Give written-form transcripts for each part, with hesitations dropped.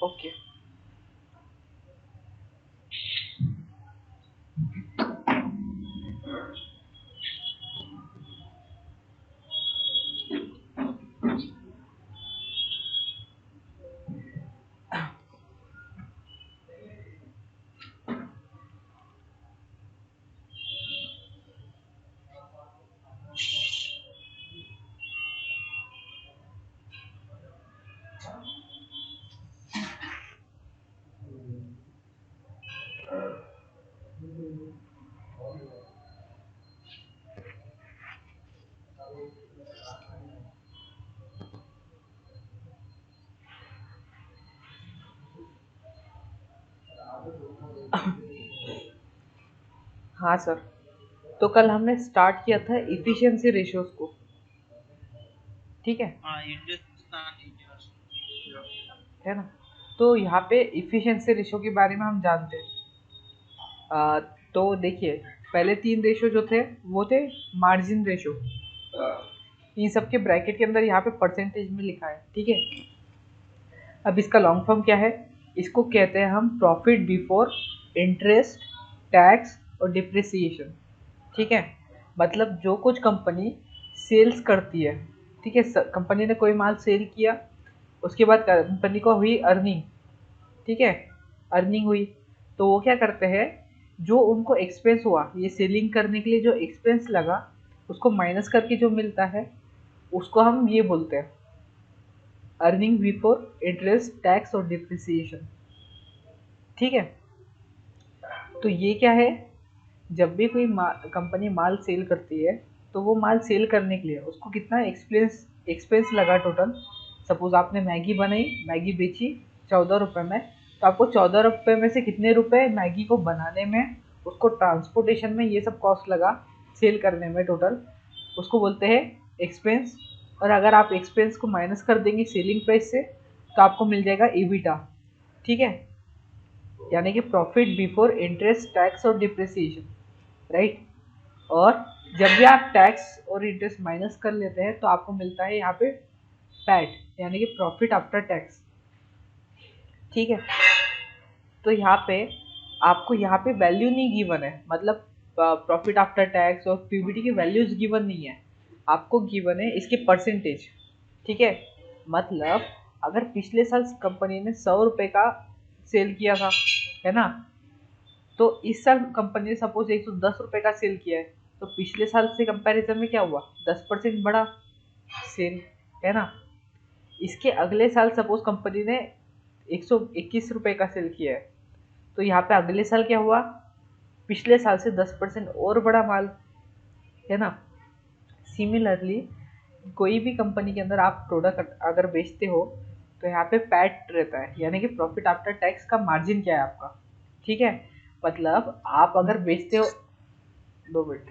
Okay. हाँ sir, तो कल हमने स्टार्ट किया था इफिशिएंसी रेशियोज को, ठीक है? हाँ, हिंदुस्तान यूनिवर्स। है ना? तो यहाँ पे इफिशिएंसी रेशियो के बारे में हम जानते हैं। तो देखिए, पहले 3 रेशियो जो थे वो थे मार्जिन रेशियो। इन सब के ब्रैकेट के अंदर यहाँ पे परसेंटेज में लिखा है, ठीक है? अब इसका लॉन्ग फॉर्म क्या है? इसको कहते हैं हम प्रॉफिट बिफोर इंटरेस्ट, टैक्स और डिप्रिसिएशन, ठीक है? मतलब जो कुछ कंपनी सेल्स करती है, ठीक है? कंपनी ने कोई माल सेल किया, उसके बाद कंपनी को हुई अर्निंग, ठीक है? अर्निंग हुई, तो वो क्या करते हैं, जो उनको एक्सपेंस हुआ ये सेलिंग करने के लिए जो एक्सपेंस लगा, उसको माइनस करके जो मिलता है, उसको हम ये बोलते हैं अर्निंग बिफोर इंटरेस्ट, टैक्स और डिप्रिसिएशन, ठीक है? तो ये क्या है, जब भी कोई कंपनी माल सेल करती है, तो वो माल सेल करने के लिए उसको कितना एक्सपेंस एक्सपेंस लगा टोटल। सपोज आपने मैगी बनाई, मैगी बेची 14 रुपये में, तो आपको 14 रुपये में से कितने रुपए मैगी को बनाने में, उसको ट्रांसपोर्टेशन में, ये सब कॉस्ट लगा सेल करने में टोटल, उसको बोलते हैं एक्सपेंस। और अगर आप एक्सपेंस को माइनस कर देंगे सेलिंग प्राइस से, तो आपको मिल जाएगा ईबिटा, ठीक है? यानी कि प्रॉफिट बिफोर इंटरेस्ट, टैक्स और डिप्रिसिएशन, राइट? और जब भी आप टैक्स और इंटरेस्ट माइनस कर लेते हैं, तो आपको मिलता है यहाँ पे पैट, यानी कि प्रॉफिट आफ्टर टैक्स, ठीक है? तो यहाँ पे आपको यहाँ पे वैल्यू नहीं गिवन है, मतलब प्रॉफिट आफ्टर टैक्स और पीबीटी की वैल्यूज गिवन नहीं है, आपको गिवन है इसके परसेंटेज, ठीक है? मतलब अगर पिछले साल कंपनी ने 100 रुपये का सेल किया था, है ना? तो इस साल कंपनी ने सपोज 110 रुपये का सेल किया है, तो पिछले साल से कंपैरिजन में क्या हुआ, 10% बढ़ा सेल, है ना? इसके अगले साल सपोज कंपनी ने 121 रुपये का सेल किया है, तो यहाँ पे अगले साल क्या हुआ, पिछले साल से 10% और बड़ा माल, है ना? सिमिलरली कोई भी कंपनी के अंदर आप प्रोडक्ट अगर बेचते हो, तो यहाँ पे पैट रहता है, यानी कि प्रॉफिट आफ्टर टैक्स का मार्जिन क्या है आपका, ठीक है? मतलब आप अगर बेचते हो, 2 मिनट,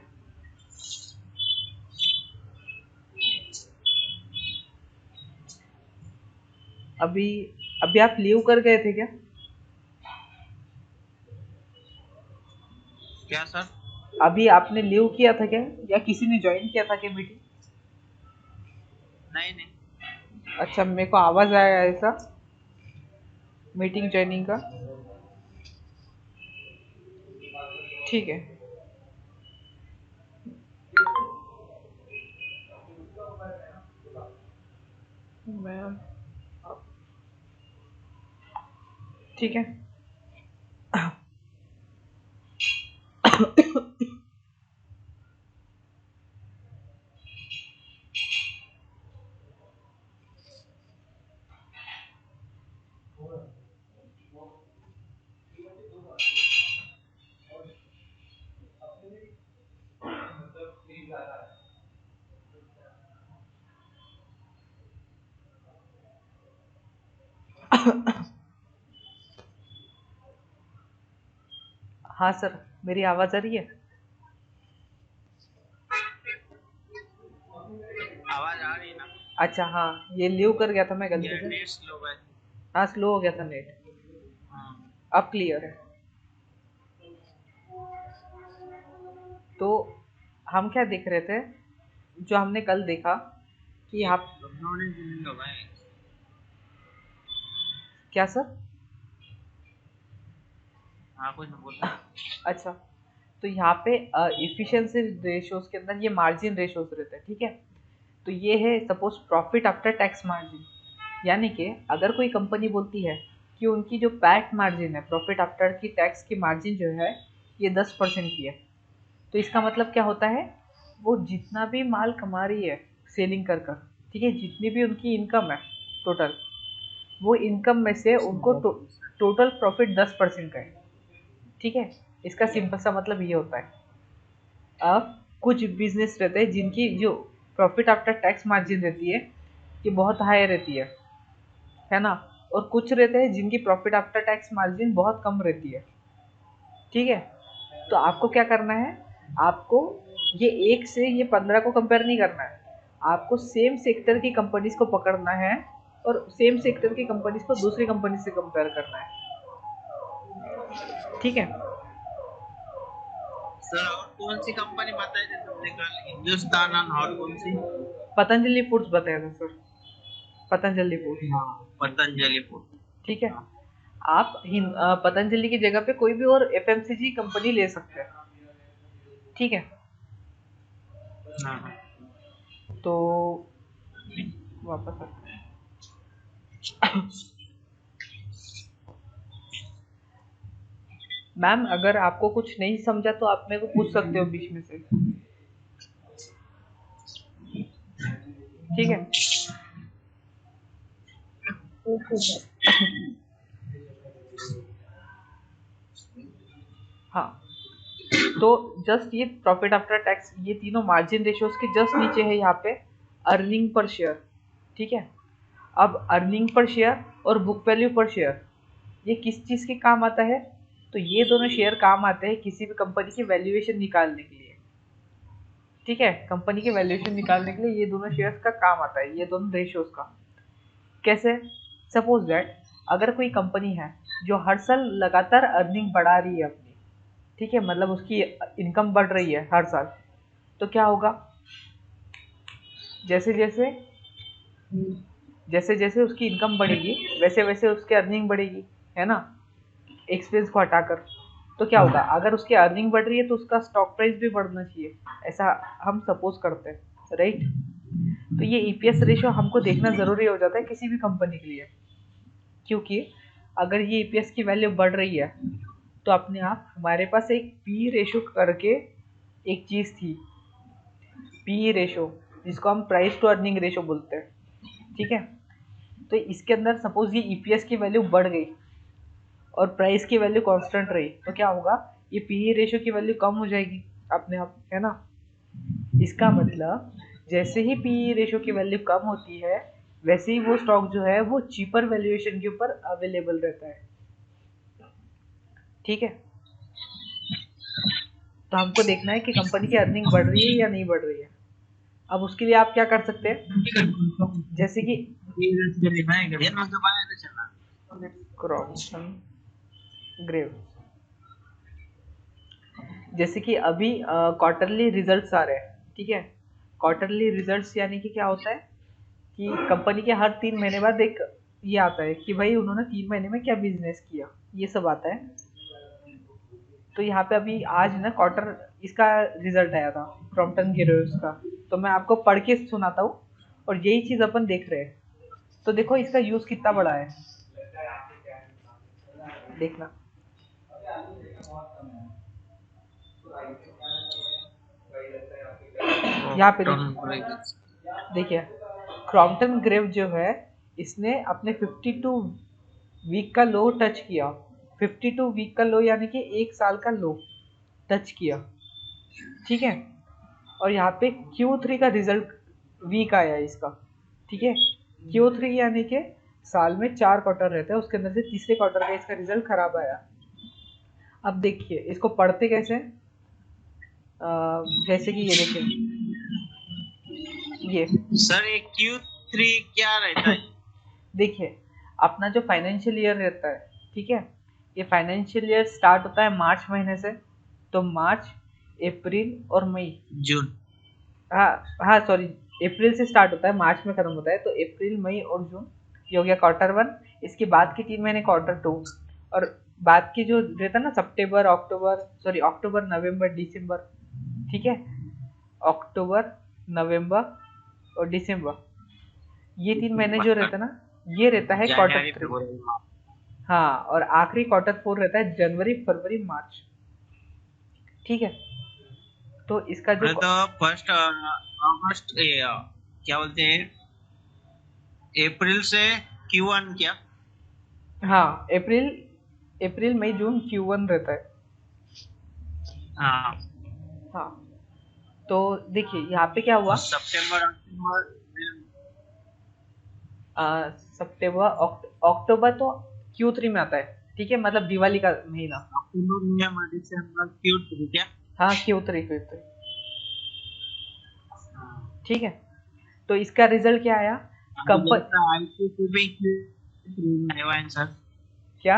अभी अभी आप लीव कर गए थे क्या? क्या सर? अभी आपने लीव किया था क्या, या किसी ने ज्वाइन किया था क्या मीटिंग? नहीं नहीं। अच्छा, मेरे को आवाज आया ऐसा मीटिंग ज्वाइनिंग का, ठीक है? मैं, ठीक है। हाँ सर, मेरी आवाज आ रही है? आवाज आ रही है ना? अच्छा, हाँ, ये लीव कर गया था मैं गलती ये से। नेट स्लो है। हाँ, स्लो हो गया था नेट। हाँ। अब क्लियर है। तो हम क्या देख रहे थे, जो हमने कल देखा कि ये यहाँ, अपलोडिंग नहीं होगा है। क्या सर? हाँ कुछ नहीं बोलना। अच्छा, तो यहाँ पे इफिशिएंसी रेशियोज के अंदर ये मार्जिन रेशियोज रहते हैं, ठीक है। तो ये है suppose profit after tax margin, यानी कि अगर कोई कंपनी बोलती है कि उनकी जो पैट मार्जिन है, प्रॉफिट आफ्टर की टैक्स की मार्जिन जो है ये 10% की है, तो इसका मतलब क्या होता है, वो जितना भी माल कमा रही है सेलिंग कर कर, ठीक है, जितनी भी उनकी इनकम है टोटल, वो इनकम में से उनको टोटल प्रॉफिट 10% का है, ठीक है। इसका सिंपल सा मतलब ये होता है। अब कुछ बिजनेस रहते हैं जिनकी जो प्रॉफिट आफ्टर टैक्स मार्जिन रहती है ये बहुत हाई रहती है ना, और कुछ रहते हैं जिनकी प्रॉफिट आफ्टर टैक्स मार्जिन बहुत कम रहती है, ठीक है। तो आपको क्या करना है, आपको ये 1 से ये 15 को कंपेयर नहीं करना है, आपको सेम सेक्टर की कंपनीज को पकड़ना है और सेम सेक्टर की कंपनीज को दूसरी कंपनी से कंपेयर करना है, ठीक है। सर और कौन सी कंपनी बताई थी तुमने कल, हिंदुस्तान और कौन सी? पतंजलि फूड्स बताया था सर, पतंजलि फूड्स, हाँ पतंजलि फूड। ठीक है। हाँ आप पतंजलि की जगह पे कोई भी और एफएमसीजी कंपनी ले सकते हैं, ठीक है। हाँ हाँ। तो वापस आते हैं। मैम अगर आपको कुछ नहीं समझा तो आप मेरे को पूछ सकते हो बीच में से, ठीक है। Okay sir. हाँ, तो जस्ट ये प्रॉफिट आफ्टर टैक्स ये तीनों मार्जिन रेशियोज के जस्ट नीचे है यहाँ पे अर्निंग पर शेयर, ठीक है। अब अर्निंग पर शेयर और बुक वैल्यू पर शेयर ये किस चीज़ के काम आता है, तो ये दोनों शेयर काम आते हैं किसी भी कंपनी की वैल्यूएशन निकालने के लिए, ठीक है। कंपनी की वैल्यूएशन निकालने के लिए ये दोनों शेयर्स का काम आता है, ये दोनों रेशियोज का। कैसे? सपोज दैट अगर कोई कंपनी है जो हर साल लगातार अर्निंग बढ़ा रही है अपनी, ठीक है, मतलब उसकी इनकम बढ़ रही है हर साल, तो क्या होगा, जैसे जैसे जैसे जैसे उसकी इनकम बढ़ेगी वैसे वैसे उसकी अर्निंग बढ़ेगी, है ना, एक्सपेंस को हटाकर। तो क्या होगा, अगर उसकी अर्निंग बढ़ रही है तो उसका स्टॉक प्राइस भी बढ़ना चाहिए, ऐसा हम सपोज करते हैं, राइट। तो ये ईपीएस रेशियो हमको देखना ज़रूरी हो जाता है किसी भी कंपनी के लिए, क्योंकि अगर ये ईपीएस की वैल्यू बढ़ रही है तो अपने आप हमारे पास एक पी रेशो करके एक चीज़ थी, पी रेशो, जिसको हम प्राइस टू अर्निंग रेशो बोलते हैं, ठीक है। तो इसके अंदर सपोज ये ईपीएस की वैल्यू बढ़ गई और प्राइस की वैल्यू कांस्टेंट रही, तो क्या होगा, ये पी रेशो की वैल्यू कम हो जाएगी अपने आप, है ना। इसका मतलब जैसे ही पी रेशो की वैल्यू कम होती है वैसे ही वो स्टॉक जो है वो चीपर वैल्यूएशन के ऊपर अवेलेबल रहता है, ठीक है। तो हमको देखना है कि कंपनी की अर्निंग बढ़ रही है या नहीं बढ़ रही है। अब उसके लिए आप क्या कर सकते हैं, जैसे कि क्रॉम्पटन ग्रेव, जैसे कि अभी क्वार्टरली रिजल्ट्स आ रहे हैं, ठीक है। क्वार्टरली रिजल्ट्स यानी कि क्या होता है कि कंपनी के हर 3 महीने बाद एक ये आता है कि भाई उन्होंने 3 महीने में क्या बिजनेस किया, ये सब आता है। तो यहाँ पे अभी आज ना क्वार्टर इसका रिजल्ट आया था क्रॉम्पटन गिरोज का, तो मैं आपको पढ़ के सुनाता हूँ और यही चीज़ अपन देख रहे हैं। तो देखो इसका यूज़ कितना बड़ा है, देखना यहाँ पे देखिए क्रॉम्पटन ग्रेव जो है इसने अपने 52 वीक का लो टच किया, 52 वीक का लो यानी कि 1 साल का लो टच किया, ठीक है। और यहाँ पे Q3 का रिजल्ट वीक आया है इसका, ठीक है। Q3 यानी कि साल में 4 क्वार्टर रहते हैं, उसके अंदर से तीसरे क्वार्टर का इसका रिजल्ट खराब आया। अब देखिए इसको पढ़ते कैसे, जैसे कि ये देखिए ये सर ये Q3 क्या रहता है? देखिए अपना जो फाइनेंशियल ईयर रहता है, ठीक है, ये फाइनेंशियल ईयर स्टार्ट होता है मार्च महीने से, तो मार्च अप्रैल और मई, जून। हाँ हाँ सॉरी, अप्रैल से स्टार्ट होता है मार्च में खत्म होता है, तो अप्रैल मई और जून ये हो गया क्वार्टर वन। इसके बाद के 3 महीने क्वार्टर टू, और बाद की जो रहता है ना सितंबर अक्टूबर, सॉरी अक्टूबर नवंबर दिसंबर, ठीक है, अक्टूबर नवंबर और दिसंबर, ये 3 महीने जो रहता है ना, ये रहता है क्वार्टर जनवरी थ्री। फरवरी मार्च। हाँ, और आखिरी क्वार्टर फोर रहता है जनवरी फरवरी मार्च, ठीक है। तो इसका जो बोले तो फर्स्ट अगस्त, क्या बोलते हैं, अप्रैल से Q1 क्या? हाँ, अप्रैल, अप्रैल मई जून Q1 रहता है। हाँ, हाँ, तो देखिए यहाँ पे क्या हुआ, और सितंबर अक्टूबर सितंबर अक्टूबर तो Q3 में आता है, ठीक है, मतलब दिवाली का महीना। अक्टूबर नवंबर दिसंबर Q2 क्या? हाँ, Q3 हाँ, ठीक है। तो इसका रिजल्ट क्या आया, अभी कंपन लगता है ITC भी Q3 में आया है सर। क्या,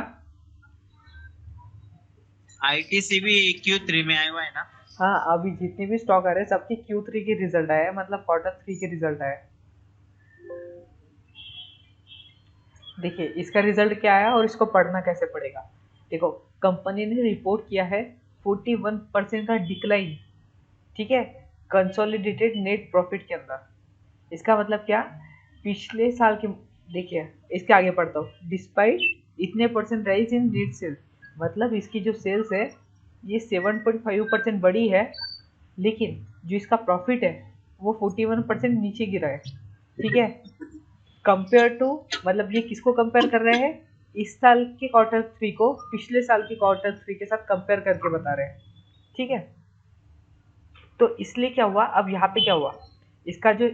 ITC भी Q3 में आया हुआ है ना? हाँ, अभी जितने भी स्टॉक आ रहे हैं सबके Q3 के रिजल्ट आए हैं, मतलब क्वार्टर थ्री के रिजल्ट आए। देखिए इसका रिजल्ट क्या आया और इसको पढ़ना कैसे पड़ेगा। देखो, कंपनी ने रिपोर्ट किया है 41% का डिक्लाइन, ठीक है, कंसोलिडेटेड नेट प्रॉफिट के अंदर। इसका मतलब क्या, पिछले साल के, देखिए इसके आगे पढ़ता हूँ, डिस्पाइट इतने percent rise in net sales, मतलब इसकी जो सेल्स है ये 7.5% बढ़ी है, लेकिन जो इसका प्रॉफिट है वो 41% नीचे गिरा है, ठीक है। कंपेयर टू, मतलब ये किसको कंपेयर कर रहे हैं, इस साल के क्वार्टर थ्री को पिछले साल के क्वार्टर थ्री के साथ कंपेयर करके बता रहे हैं, ठीक है। तो इसलिए क्या हुआ, अब यहाँ पे क्या हुआ, इसका जो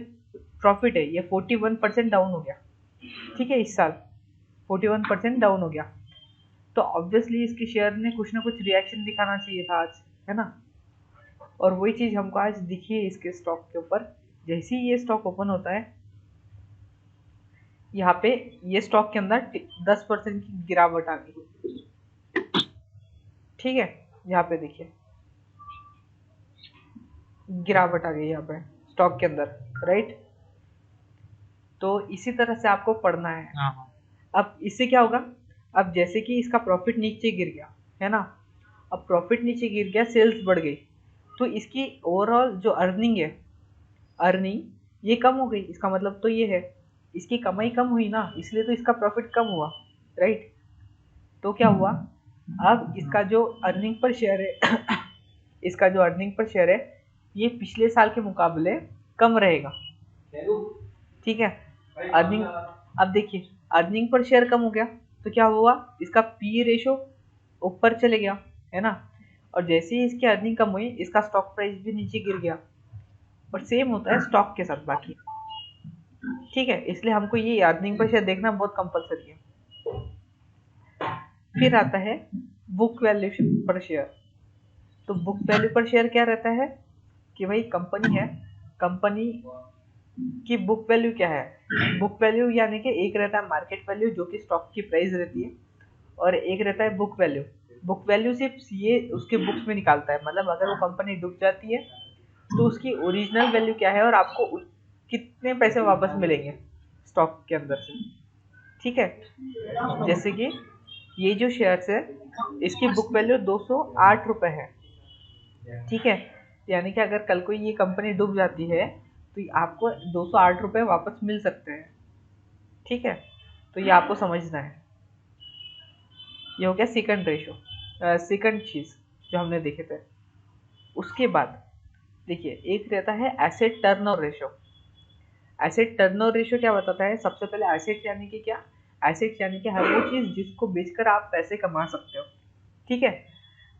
प्रॉफिट है ये 41% डाउन हो गया, ठीक है, इस साल 41% डाउन हो गया। तो ऑब्वियसली इसके शेयर ने कुछ ना कुछ रिएक्शन दिखाना चाहिए था आज, है ना। और वही चीज़ हमको आज दिखी है इसके स्टॉक के ऊपर। जैसे ही ये स्टॉक ओपन होता है, यहाँ पे ये स्टॉक के अंदर 10% की गिरावट आ गई, ठीक है। यहाँ पे देखिए गिरावट आ गई यहाँ पे स्टॉक के अंदर, राइट। तो इसी तरह से आपको पढ़ना है। हाँ हाँ। अब इससे क्या होगा, अब जैसे कि इसका प्रॉफिट नीचे गिर गया, है ना, अब प्रॉफिट नीचे गिर गया, सेल्स बढ़ गई, तो इसकी ओवरऑल जो अर्निंग है, अर्निंग ये कम हो गई, इसका मतलब तो ये है इसकी कमाई कम हुई ना, इसलिए तो इसका प्रॉफिट कम हुआ, राइट। तो क्या हुआ, अब इसका जो अर्निंग पर शेयर है इसका जो अर्निंग पर शेयर है ये पिछले साल के मुकाबले कम रहेगा, ठीक है। अर्निंग, अब देखिए अर्निंग पर शेयर कम हो गया तो क्या हुआ, इसका पी रेशो ऊपर चले गया, है ना। और जैसे ही इसकी अर्निंग कम हुई इसका स्टॉक प्राइस भी नीचे गिर गया, और सेम होता है स्टॉक के साथ बाकी, ठीक है। इसलिए हमको ये अर्निंग पर शेयर देखना बहुत कंपलसरी है। फिर आता है बुक वैल्यू पर शेयर। तो बुक वैल्यू पर शेयर क्या रहता है कि भाई कंपनी है, कंपनी की बुक वैल्यू क्या है, बुक वैल्यू यानी कि एक रहता है मार्केट वैल्यू जो कि स्टॉक की प्राइस रहती है, और एक रहता है बुक वैल्यू। बुक वैल्यू सिर्फ ये उसके बुक्स में निकालता है, मतलब अगर वो कंपनी डूब जाती है तो उसकी ओरिजिनल वैल्यू क्या है और आपको कितने पैसे वापस मिलेंगे स्टॉक के अंदर से, ठीक है। जैसे कि ये जो शेयर्स है इसकी बुक वैल्यू 208 रुपये है, ठीक है। यानी कि अगर कल को ये कंपनी डूब जाती है तो आपको 208 रुपये वापस मिल सकते हैं, ठीक है। तो ये आपको समझना है। ये हो गया सेकंड रेशो, सेकंड चीज़ जो हमने देखे थे। उसके बाद देखिए एक रहता है asset turnover ratio. Asset turnover ratio क्या बताता है, सबसे पहले एसेट यानी कि क्या, एसेट यानी कि हर वो चीज़ जिसको बेचकर आप पैसे कमा सकते हो, ठीक है।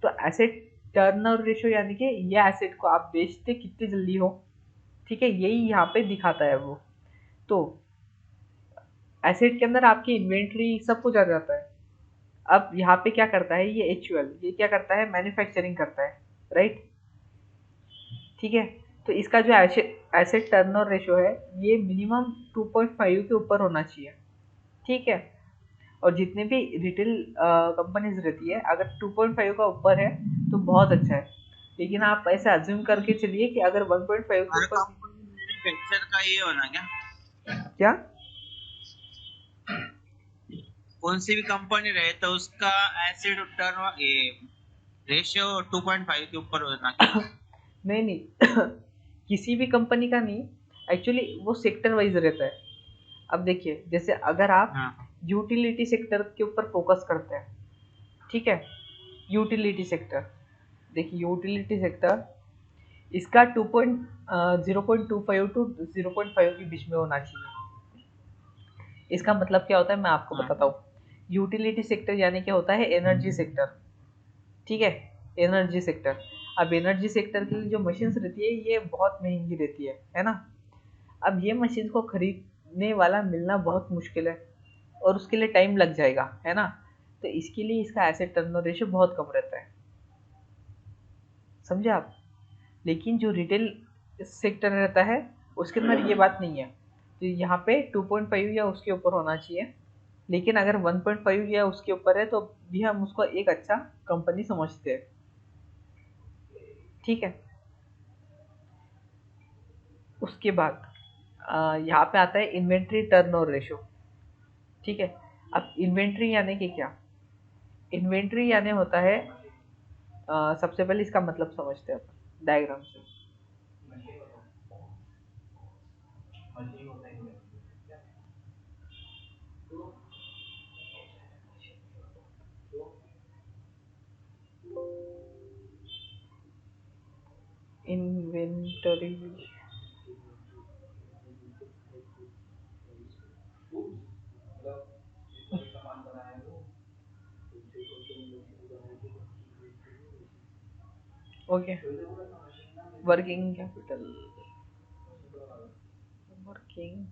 तो एसेट टर्नओवर रेशो यानी कि ये एसेट को आप बेचते कितनी जल्दी हो, ठीक है, यही यहाँ पे दिखाता है वो। तो एसेट के अंदर आपकी इन्वेंट्री सब कुछ आ जाता है। अब यहाँ पे क्या करता है ये एचयूएल, ये क्या करता है, मैन्युफैक्चरिंग करता है, राइट, ठीक है। तो इसका जो एसेट टर्नओवर रेशो है ये मिनिमम 2.5 के ऊपर होना चाहिए, ठीक है। और जितने भी रिटेल कंपनीज रहती है अगर 2.5 का ऊपर है तो बहुत अच्छा है, लेकिन आप ऐसे अज्यूम करके चलिए कि अगर 1.5 के हर ऊपर, कंपनी मैन्युफैक्चर का ये होना क्या? क्या, कौन सी भी कंपनी रहे तो उसका एसिड टर्न ये रेशियो 2.5 के ऊपर होना चाहिए। नहीं नहीं, किसी भी कंपनी का नहीं, एक्चुअली वो सेक्टर वाइज रहता है। अब देखिए, जैसे अगर आप हाँ यूटिलिटी सेक्टर के ऊपर फोकस करते हैं, ठीक है, यूटिलिटी सेक्टर, देखिए यूटिलिटी सेक्टर इसका 0.25 टू 0.5 के बीच में होना चाहिए। इसका मतलब क्या होता है मैं आपको हाँ बताता हूँ। यूटिलिटी सेक्टर यानी क्या होता है, एनर्जी सेक्टर, ठीक है, एनर्जी सेक्टर। अब एनर्जी सेक्टर के लिए जो मशीन्स रहती है ये बहुत महंगी रहती है ना। अब ये मशीन को खरीदने वाला मिलना बहुत मुश्किल है और उसके लिए टाइम लग जाएगा, है ना। तो इसके लिए इसका एसेट टर्नओवर रेशियो बहुत कम रहता है, समझे आप। लेकिन जो रिटेल सेक्टर रहता है उसके अंदर ये बात नहीं है, तो यहाँ पे 2.5 या उसके ऊपर होना चाहिए। लेकिन अगर 1.5 या उसके ऊपर है तो भी हम उसको एक अच्छा कंपनी समझते हैं, ठीक है। उसके बाद यहाँ पे आता है इन्वेंट्री टर्नओवर रेशो, ठीक है। अब इन्वेंट्री यानी कि क्या, इन्वेंट्री यानी होता है, सबसे पहले इसका मतलब समझते हैं अपन डायग्राम से। Inventory, okay, working capital, working,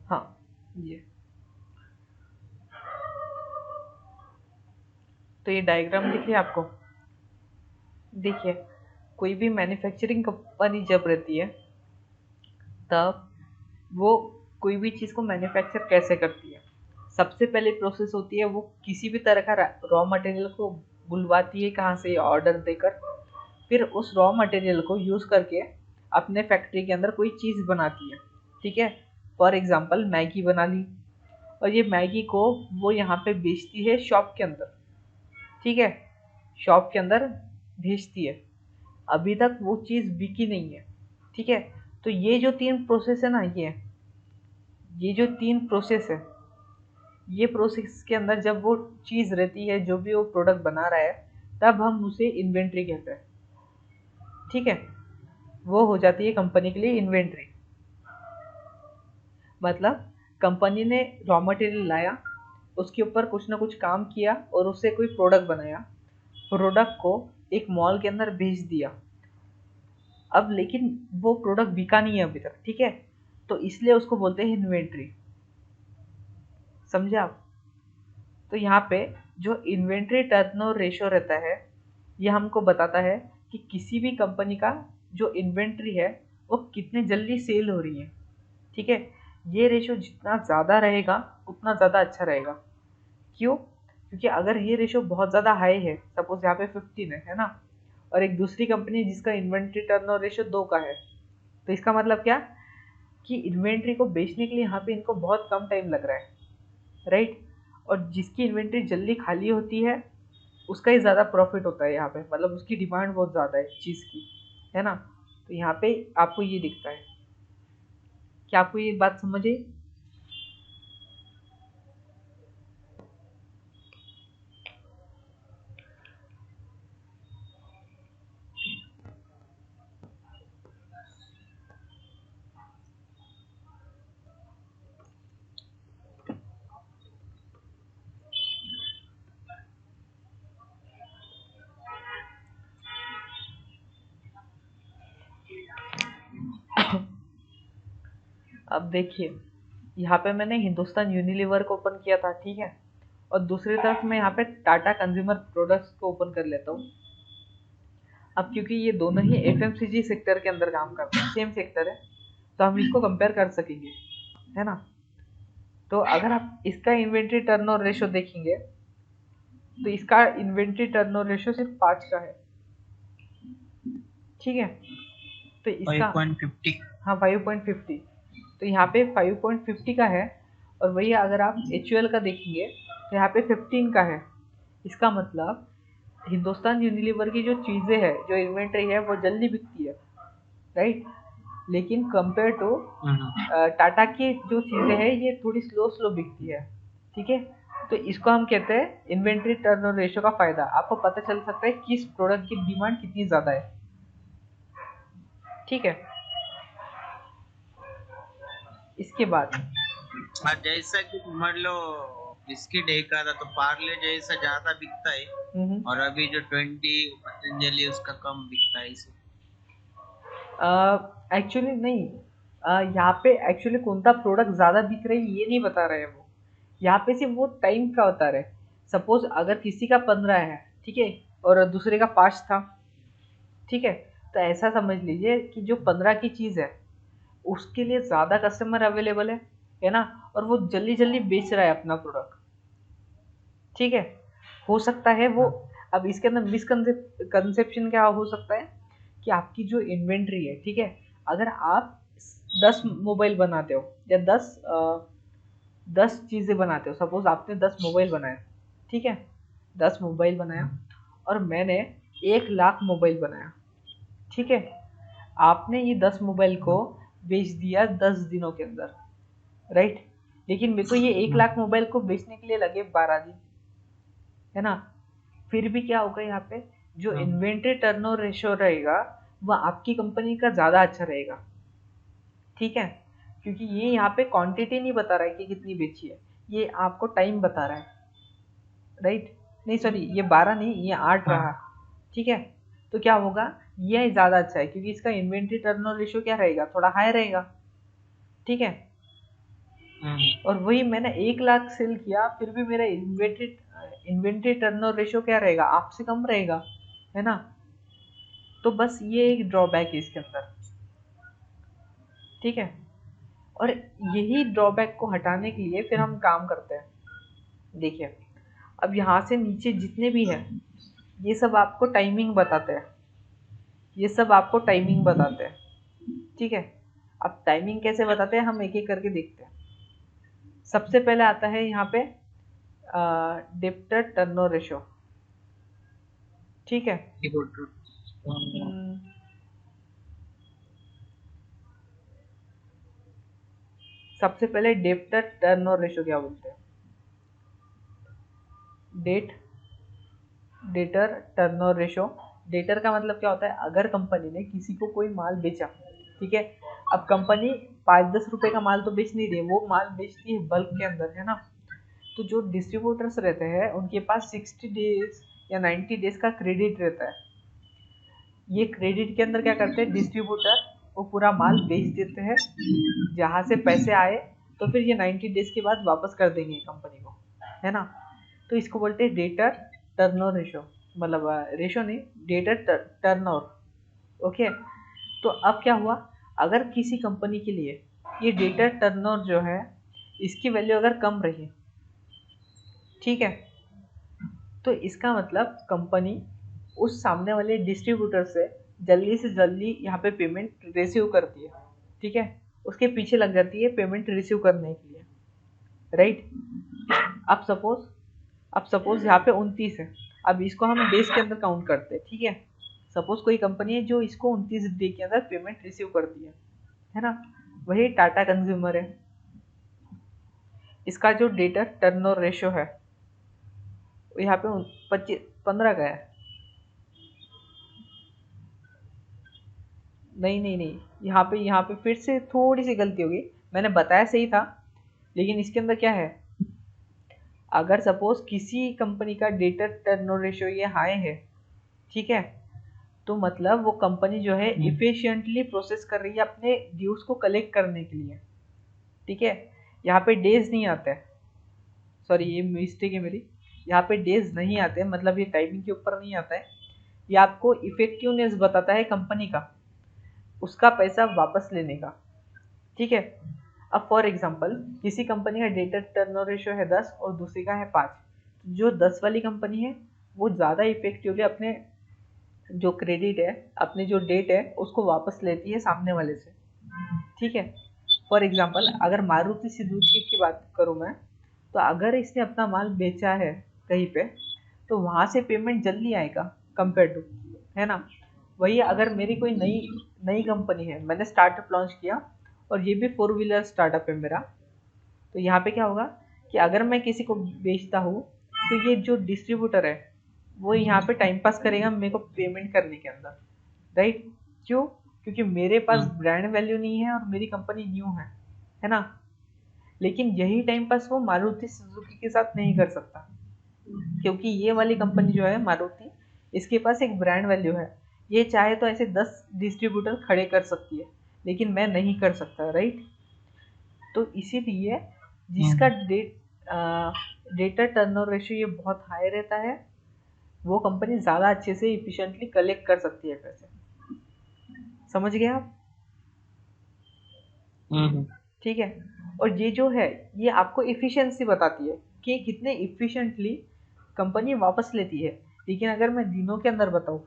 हाँ ये, तो ये डायग्राम दिख रही है आपको। देखिए, कोई भी मैन्युफैक्चरिंग कंपनी जब रहती है तब वो कोई भी चीज़ को मैन्युफैक्चर कैसे करती है। सबसे पहले प्रोसेस होती है वो किसी भी तरह का रॉ मटेरियल को बुलवाती है, कहाँ से, ऑर्डर देकर। फिर उस रॉ मटेरियल को यूज़ करके अपने फैक्ट्री के अंदर कोई चीज़ बनाती है, ठीक है। फॉर एग्जांपल मैगी बना ली, और ये मैगी को वो यहाँ पे बेचती है शॉप के अंदर, ठीक है, शॉप के अंदर भेजती है। अभी तक वो चीज़ बिकी नहीं है, ठीक है। तो ये जो तीन प्रोसेस है ना, ये जो तीन प्रोसेस है, ये प्रोसेस के अंदर जब वो चीज़ रहती है, जो भी वो प्रोडक्ट बना रहा है, तब हम उसे इन्वेंट्री कहते हैं, ठीक है। वो हो जाती है कंपनी के लिए इन्वेंट्री। मतलब कंपनी ने रॉ मटेरियल लाया, उसके ऊपर कुछ ना कुछ काम किया और उससे कोई प्रोडक्ट बनाया, प्रोडक्ट को एक मॉल के अंदर भेज दिया। अब लेकिन वो प्रोडक्ट बिका नहीं है अभी तक, ठीक है, तो इसलिए उसको बोलते हैं इन्वेंट्री, समझे आप। तो यहाँ पे जो इन्वेंट्री टर्नओवर रेशो रहता है, ये हमको बताता है कि किसी भी कंपनी का जो इन्वेंट्री है वो कितने जल्दी सेल हो रही है, ठीक है। ये रेशो जितना ज़्यादा रहेगा उतना ज़्यादा अच्छा रहेगा। क्यों, क्योंकि अगर ये रेशो बहुत ज़्यादा हाई है, सपोज यहाँ पे 15 है ना, और एक दूसरी कंपनी जिसका इन्वेंट्री टर्नओवर रेशो 2 का है, तो इसका मतलब क्या, कि इन्वेंट्री को बेचने के लिए यहाँ पे इनको बहुत कम टाइम लग रहा है, राइट। और जिसकी इन्वेंट्री जल्दी खाली होती है उसका ही ज़्यादा प्रॉफिट होता है यहाँ पे, मतलब उसकी डिमांड बहुत ज़्यादा है चीज़ की, है ना। तो यहाँ पे आपको ये दिखता है। क्या आपको ये बात समझ आई। अब देखिए, यहाँ पे मैंने हिंदुस्तान यूनिलीवर को ओपन किया था, ठीक है, और दूसरी तरफ मैं यहाँ पे टाटा कंज्यूमर प्रोडक्ट्स को ओपन कर लेता हूँ। अब क्योंकि ये दोनों ही एफएमसीजी सेक्टर के अंदर काम करते हैं, सेम सेक्टर है, तो हम इसको कंपेयर कर सकेंगे, है ना। तो अगर आप इसका इन्वेंट्री टर्नओवर रेशो देखेंगे तो इसका इन्वेंट्री टर्नओवर रेशो सिर्फ 5 का है, ठीक है। तो इसका, 5.50। हाँ 5.50, तो यहाँ पे 5.50 का है, और वही अगर आप HUL का देखेंगे तो यहाँ पे 15 का है। इसका मतलब हिंदुस्तान यूनिलीवर की जो चीज़ें हैं, जो इन्वेंट्री है, वो जल्दी बिकती है, राइट। लेकिन कंपेयर टू टाटा की जो चीज़ें हैं, ये थोड़ी स्लो स्लो बिकती है, ठीक है। तो इसको हम कहते हैं इन्वेंट्री टर्नओवर रेशियो का फायदा। आपको पता चल सकता है किस प्रोडक्ट की डिमांड कितनी ज़्यादा है, ठीक है। इसके बाद हाँ, जैसा कि मान लो बिस्किट एक आता तो पार्ले जैसा ज्यादा बिकता है, और अभी जो 20 पतंजलि उसका कम बिकता है इसे। एक्चुअली नहीं, यहाँ पे एक्चुअली कौन सा प्रोडक्ट ज़्यादा बिक रही है ये नहीं बता रहे हैं वो। यहाँ पे सिर्फ वो टाइम का बता रहे हैं। सपोज अगर किसी का 15 है, ठीक है, और दूसरे का 5 था, ठीक है, तो ऐसा समझ लीजिए कि जो 15 की चीज़ है उसके लिए ज़्यादा कस्टमर अवेलेबल है ना, और वो जल्दी जल्दी बेच रहा है अपना प्रोडक्ट, ठीक है। हो सकता है वो, अब इसके अंदर मिसकंसेप्शन क्या हो सकता है कि आपकी जो इन्वेंट्री है, ठीक है, अगर आप 10 मोबाइल बनाते हो या 10 चीज़ें बनाते हो, सपोज आपने 10 मोबाइल बनाया, ठीक है, 10 मोबाइल बनाया, और मैंने 1 लाख मोबाइल बनाया, ठीक है। आपने ये 10 मोबाइल को बेच दिया 10 दिनों के अंदर, राइट। लेकिन मेरे को ये 1 लाख मोबाइल को बेचने के लिए लगे 12 दिन, है ना। फिर भी क्या होगा यहाँ पे, जो इन्वेंट्री टर्नओवर रेशियो रहेगा वह आपकी कंपनी का ज़्यादा अच्छा रहेगा, ठीक है। क्योंकि ये यहाँ पे क्वांटिटी नहीं बता रहा है कि कितनी बेची है, ये आपको टाइम बता रहा है, राइट। नहीं सॉरी, ये 12 नहीं, ये 8 रहा, ठीक है। तो क्या होगा, ये ज़्यादा अच्छा है क्योंकि इसका इन्वेंट्री टर्नओवर रेशियो क्या रहेगा, थोड़ा हाई रहेगा, ठीक है। और वही मैंने 1 लाख सेल किया, फिर भी मेरा इन्वेंट्री टर्नओवर रेशियो क्या रहेगा, आपसे कम रहेगा, है ना। तो बस ये एक ड्रॉबैक है इसके अंदर, ठीक है। और यही ड्रॉबैक को हटाने के लिए फिर हम काम करते हैं। देखिए, अब यहाँ से नीचे जितने भी हैं ये सब आपको टाइमिंग बताते हैं, ये सब आपको टाइमिंग बताते हैं, ठीक है। अब टाइमिंग कैसे बताते हैं हम एक एक करके देखते हैं। सबसे पहले आता है यहाँ पे डेब्टर टर्नओवर रेशियो, ठीक है। सबसे पहले डेब्टर टर्नओवर रेशियो क्या बोलते हैं, डेटर टर्नओवर रेशियो। डेटर का मतलब क्या होता है, अगर कंपनी ने किसी को कोई माल बेचा, ठीक है। अब कंपनी 5-10 रुपए का माल तो बेच नहीं रही, वो माल बेचती है बल्क के अंदर, है ना। तो जो डिस्ट्रीब्यूटर्स रहते हैं उनके पास 60 डेज या 90 डेज का क्रेडिट रहता है। ये क्रेडिट के अंदर क्या करते हैं डिस्ट्रीब्यूटर, वो पूरा माल बेच देते हैं, जहाँ से पैसे आए तो फिर ये 90 डेज के बाद वापस कर देंगे कंपनी को, है ना। तो इसको बोलते हैं डेटर टर्नओवर रेशो, मतलब रेशो नहीं, डेटर टर्नओवर, ओके। तो अब क्या हुआ, अगर किसी कंपनी के लिए ये डेटर टर्नओवर जो है इसकी वैल्यू अगर कम रही, ठीक है, तो इसका मतलब कंपनी उस सामने वाले डिस्ट्रीब्यूटर से जल्दी यहाँ पे पेमेंट रिसीव करती है, ठीक है। उसके पीछे लग जाती है पेमेंट रिसीव करने के लिए, राइट। अब सपोज यहाँ पे 29 है, अब इसको हम डेज के अंदर काउंट करते हैं, ठीक है। सपोज कोई कंपनी है जो इसको 29 डे के अंदर पेमेंट रिसीव करती है ना। वही टाटा कंज्यूमर है, इसका जो डेटा टर्नओवर रेशियो है यहाँ पे 15 का है। नहीं नहीं नहीं, यहाँ पे फिर से थोड़ी सी गलती होगी, मैंने बताया सही था, लेकिन इसके अंदर क्या है, अगर सपोज किसी कंपनी का डेटा टर्नओवर रेशियो ये हाई है, ठीक है, तो मतलब वो कंपनी जो है इफिशिएंटली प्रोसेस कर रही है अपने ड्यूज को कलेक्ट करने के लिए, ठीक है। यहाँ पे डेज नहीं आता है, सॉरी ये मिस्टेक है मेरी, यहाँ पे डेज नहीं आते, मतलब ये टाइमिंग के ऊपर नहीं आता है, ये आपको इफेक्टिवनेस बताता है कंपनी का, उसका पैसा वापस लेने का, ठीक है। अब फॉर एग्जांपल किसी कंपनी का डेटा टर्नओवर रेशियो है 10 और दूसरी का है 5, जो 10 वाली कंपनी है वो ज़्यादा इफेक्टिवली अपने जो क्रेडिट है, अपने जो डेट है उसको वापस लेती है सामने वाले से, ठीक है। फॉर एग्जांपल अगर मारुति सुजुकी की बात करूँ मैं, तो अगर इसने अपना माल बेचा है कहीं पे, तो वहाँ से पेमेंट जल्दी आएगा कंपेयर टू, है ना। वही अगर मेरी कोई नई नई कंपनी है, मैंने स्टार्टअप लॉन्च किया और ये भी 4 व्हीलर स्टार्टअप है मेरा, तो यहाँ पे क्या होगा कि अगर मैं किसी को बेचता हूँ, तो ये जो डिस्ट्रीब्यूटर है वो यहाँ पे टाइम पास करेगा मेरे को पेमेंट करने के अंदर, राइट। क्यों? क्योंकि मेरे पास ब्रांड वैल्यू नहीं है और मेरी कंपनी न्यू है ना। लेकिन यही टाइम पास वो मारुति सुजुकी के साथ नहीं कर सकता, क्योंकि ये वाली कंपनी जो है मारुति, इसके पास एक ब्रांड वैल्यू है। ये चाहे तो ऐसे 10 डिस्ट्रीब्यूटर खड़े कर सकती है, लेकिन मैं नहीं कर सकता, राइट। तो इसीलिए जिसका डेटा टर्नओवर रेशियो ये बहुत हाई रहता है, वो कंपनी ज़्यादा अच्छे से इफिशिएंटली कलेक्ट कर सकती है पैसे। समझ गए आप? ठीक है। और ये जो है, ये आपको इफिशिएंसी बताती है कि कितने इफिशिएंटली कंपनी वापस लेती है। लेकिन अगर मैं दिनों के अंदर बताऊँ,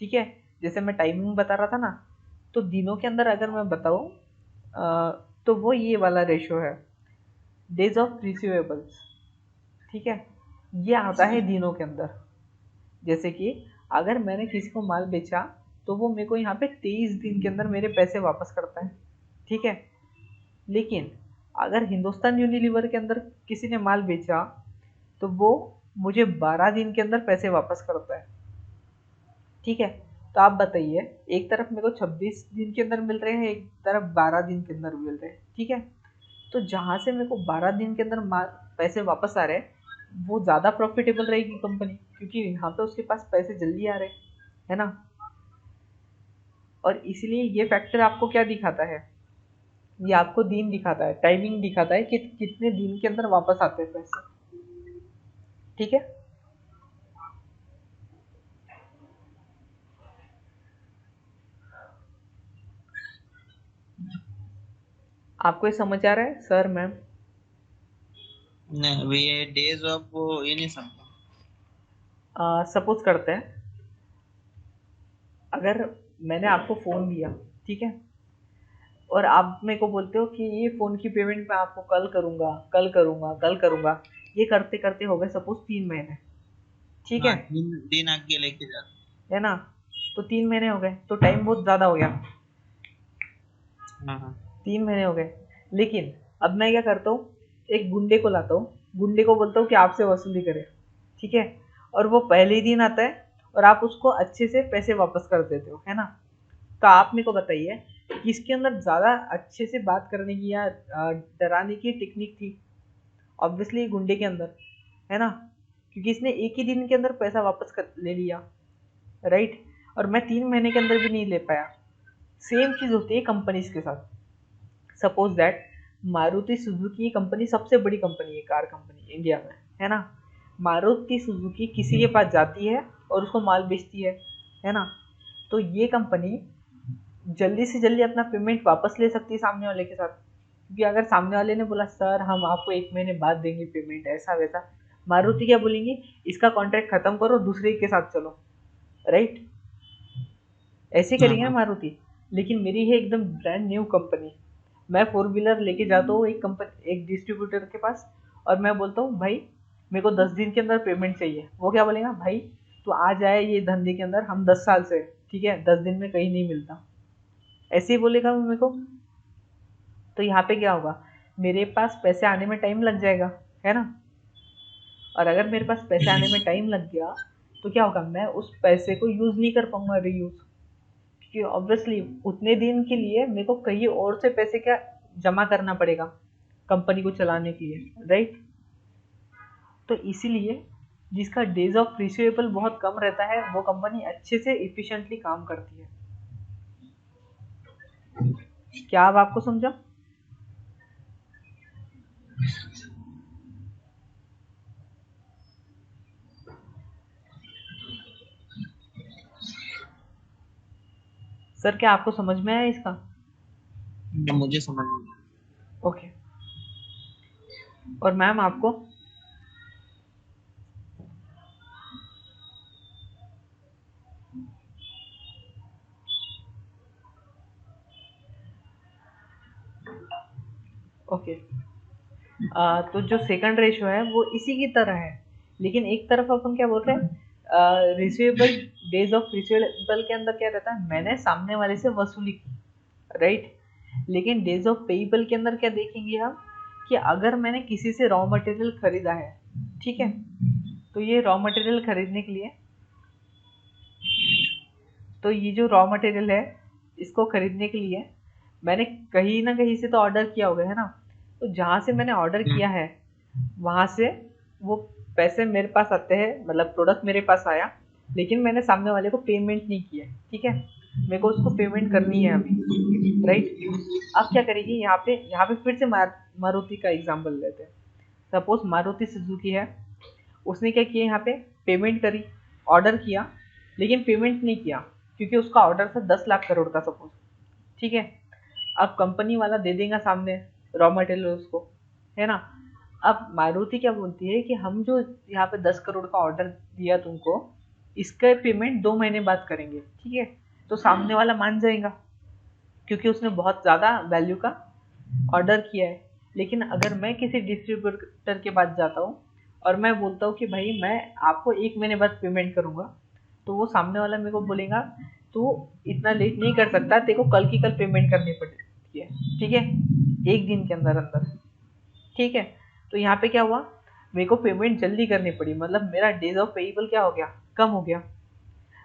ठीक है, जैसे मैं टाइमिंग बता रहा था ना, तो दिनों के अंदर अगर मैं बताऊँ, तो वो ये वाला रेशो है, डेज ऑफ रिसीवेबल्स। ठीक है, ये आता है दिनों के अंदर। जैसे कि अगर मैंने किसी को माल बेचा, तो वो मेरे को यहाँ पे 23 दिन के अंदर मेरे पैसे वापस करता है, ठीक है। लेकिन अगर हिंदुस्तान यूनिलीवर के अंदर किसी ने माल बेचा, तो वो मुझे 12 दिन के अंदर पैसे वापस करता है, ठीक है। तो आप बताइए, एक तरफ मेरे को 26 दिन के अंदर मिल रहे हैं, एक तरफ 12 दिन के अंदर मिल रहे हैं, ठीक है। तो जहाँ से मेरे को 12 दिन के अंदर माल पैसे वापस आ रहे हैं, वो ज़्यादा प्रॉफिटेबल रहेगी कंपनी, क्योंकि यहाँ पे उसके पास पैसे जल्दी आ रहे हैं, है ना। और इसलिए ये फैक्टर आपको क्या दिखाता है, ये आपको दिन दिखाता है, टाइमिंग दिखाता है कि कितने दिन के अंदर वापस आते हैं पैसे, ठीक है। आपको ये समझ आ रहा है सर, मैम? नहीं, अभी ये डेज ऑफ वो ये नहीं समझा। सपोज करते हैं, अगर मैंने आपको फ़ोन दिया, ठीक है, और आप मेरे को बोलते हो कि ये फ़ोन की पेमेंट मैं आपको कल करूँगा, कल करूँगा, कल करूँगा। ये करते करते हो गए सपोज 3 महीने, ठीक है। हाँ, दिन दिन आगे लेके जाते। है ना। तो 3 महीने हो गए, तो टाइम बहुत ज़्यादा हो गया। हाँ हाँ 3 महीने हो गए। लेकिन अब मैं क्या करता हूँ, एक गुंडे को लाता हूँ, गुंडे को बोलता हूँ कि आपसे वसूली करे, ठीक है। और वो पहले ही दिन आता है और आप उसको अच्छे से पैसे वापस कर देते हो, है ना। तो आप मेरे को बताइए, किसके अंदर ज़्यादा अच्छे से बात करने की या डराने की टेक्निक थी? ऑब्वियसली गुंडे के अंदर, है ना, क्योंकि इसने एक ही दिन के अंदर पैसा वापस कर ले लिया, राइट। और मैं 3 महीने के अंदर भी नहीं ले पाया। सेम चीज़ होती है कंपनीज के साथ। Suppose that Maruti Suzuki company सबसे बड़ी कंपनी है, कार कंपनी इंडिया में, है ना। मारुति सुजुकी किसी के पास जाती है और उसको माल बेचती है ना। तो ये कंपनी जल्दी से जल्दी अपना पेमेंट वापस ले सकती है सामने वाले के साथ, क्योंकि अगर सामने वाले ने बोला सर हम आपको 1 महीने बाद देंगे पेमेंट, ऐसा वैसा, मारुति क्या बोलेंगी, इसका कॉन्ट्रैक्ट खत्म करो, दूसरे के साथ चलो, राइट। ऐसे हाँ करेंगे ना हाँ मारुति। लेकिन मेरी है एकदम ब्रांड न्यू कंपनी, मैं 4 व्हीलर लेके जाता हूँ एक कंपनी, एक डिस्ट्रीब्यूटर के पास, और मैं बोलता हूँ भाई मेरे को 10 दिन के अंदर पेमेंट चाहिए। वो क्या बोलेगा, भाई तो आ जाए ये धंधे के अंदर, हम 10 साल से, ठीक है, 10 दिन में कहीं नहीं मिलता, ऐसे ही बोलेगा वो मेरे को। तो यहाँ पे क्या होगा, मेरे पास पैसे आने में टाइम लग जाएगा, है ना। और अगर मेरे पास पैसे आने में टाइम लग गया, तो क्या होगा, मैं उस पैसे को यूज़ नहीं कर पाऊंगा, रीयूज, क्योंकि ऑब्वियसली उतने दिन के लिए मेरे को कहीं और से पैसे क्या जमा करना पड़ेगा कंपनी को चलाने के लिए, राइट। तो इसीलिए जिसका डेज ऑफ रिसीवेबल बहुत कम रहता है, वो कंपनी अच्छे से इफिशिएंटली काम करती है। क्या अब आपको समझा? सर क्या आपको समझ में आया इसका? ये मुझे समझ नहीं। ओके। और मैम आपको? ओके। तो जो सेकंड रेशो है वो इसी की तरह है, लेकिन एक तरफ अपन क्या बोल रहे हैं, रिसीवेबल, डेज ऑफ रिसीवेबल के अंदर क्या रहता है, मैंने सामने वाले से वसूली की, राइट। लेकिन डेज ऑफ पेएबल के अंदर क्या देखेंगे हम, कि अगर मैंने किसी से रॉ मटेरियल खरीदा है, ठीक है, तो ये रॉ मटेरियल खरीदने के लिए, तो ये जो रॉ मटेरियल है इसको खरीदने के लिए मैंने कहीं ना कहीं से तो ऑर्डर किया होगा, है ना। तो जहाँ से मैंने ऑर्डर किया है वहाँ से वो पैसे मेरे पास आते हैं, मतलब प्रोडक्ट मेरे पास आया, लेकिन मैंने सामने वाले को पेमेंट नहीं किया, ठीक है, मेरे को उसको पेमेंट करनी है अभी, राइट। अब क्या करेगी, यहाँ पे फिर से मारुति का एग्जांपल लेते हैं। सपोज मारुति सुजुकी है, उसने क्या किया, यहाँ पे पेमेंट करी, ऑर्डर किया, लेकिन पेमेंट नहीं किया क्योंकि उसका ऑर्डर था 10 लाख करोड़ का सपोज, ठीक है। अब कंपनी वाला दे देगा सामने रॉ मटेरियल उसको, है ना। अब मारुति क्या बोलती है कि हम जो यहाँ पे 10 करोड़ का ऑर्डर दिया तुमको, इसका पेमेंट 2 महीने बाद करेंगे, ठीक है। तो सामने वाला मान जाएगा क्योंकि उसने बहुत ज़्यादा वैल्यू का ऑर्डर किया है। लेकिन अगर मैं किसी डिस्ट्रीब्यूटर के पास जाता हूँ और मैं बोलता हूँ कि भाई मैं आपको 1 महीने बाद पेमेंट करूँगा, तो वो सामने वाला मेरे को बोलेगा तू इतना लेट नहीं कर सकता, तेरे को कल की कल पेमेंट करनी पड़ती है, ठीक है, 1 दिन के अंदर अंदर, ठीक है। तो यहाँ पे क्या हुआ, मेरे को पेमेंट जल्दी करनी पड़ी, मतलब मेरा डेज ऑफ पेएबल क्या हो गया, कम हो गया।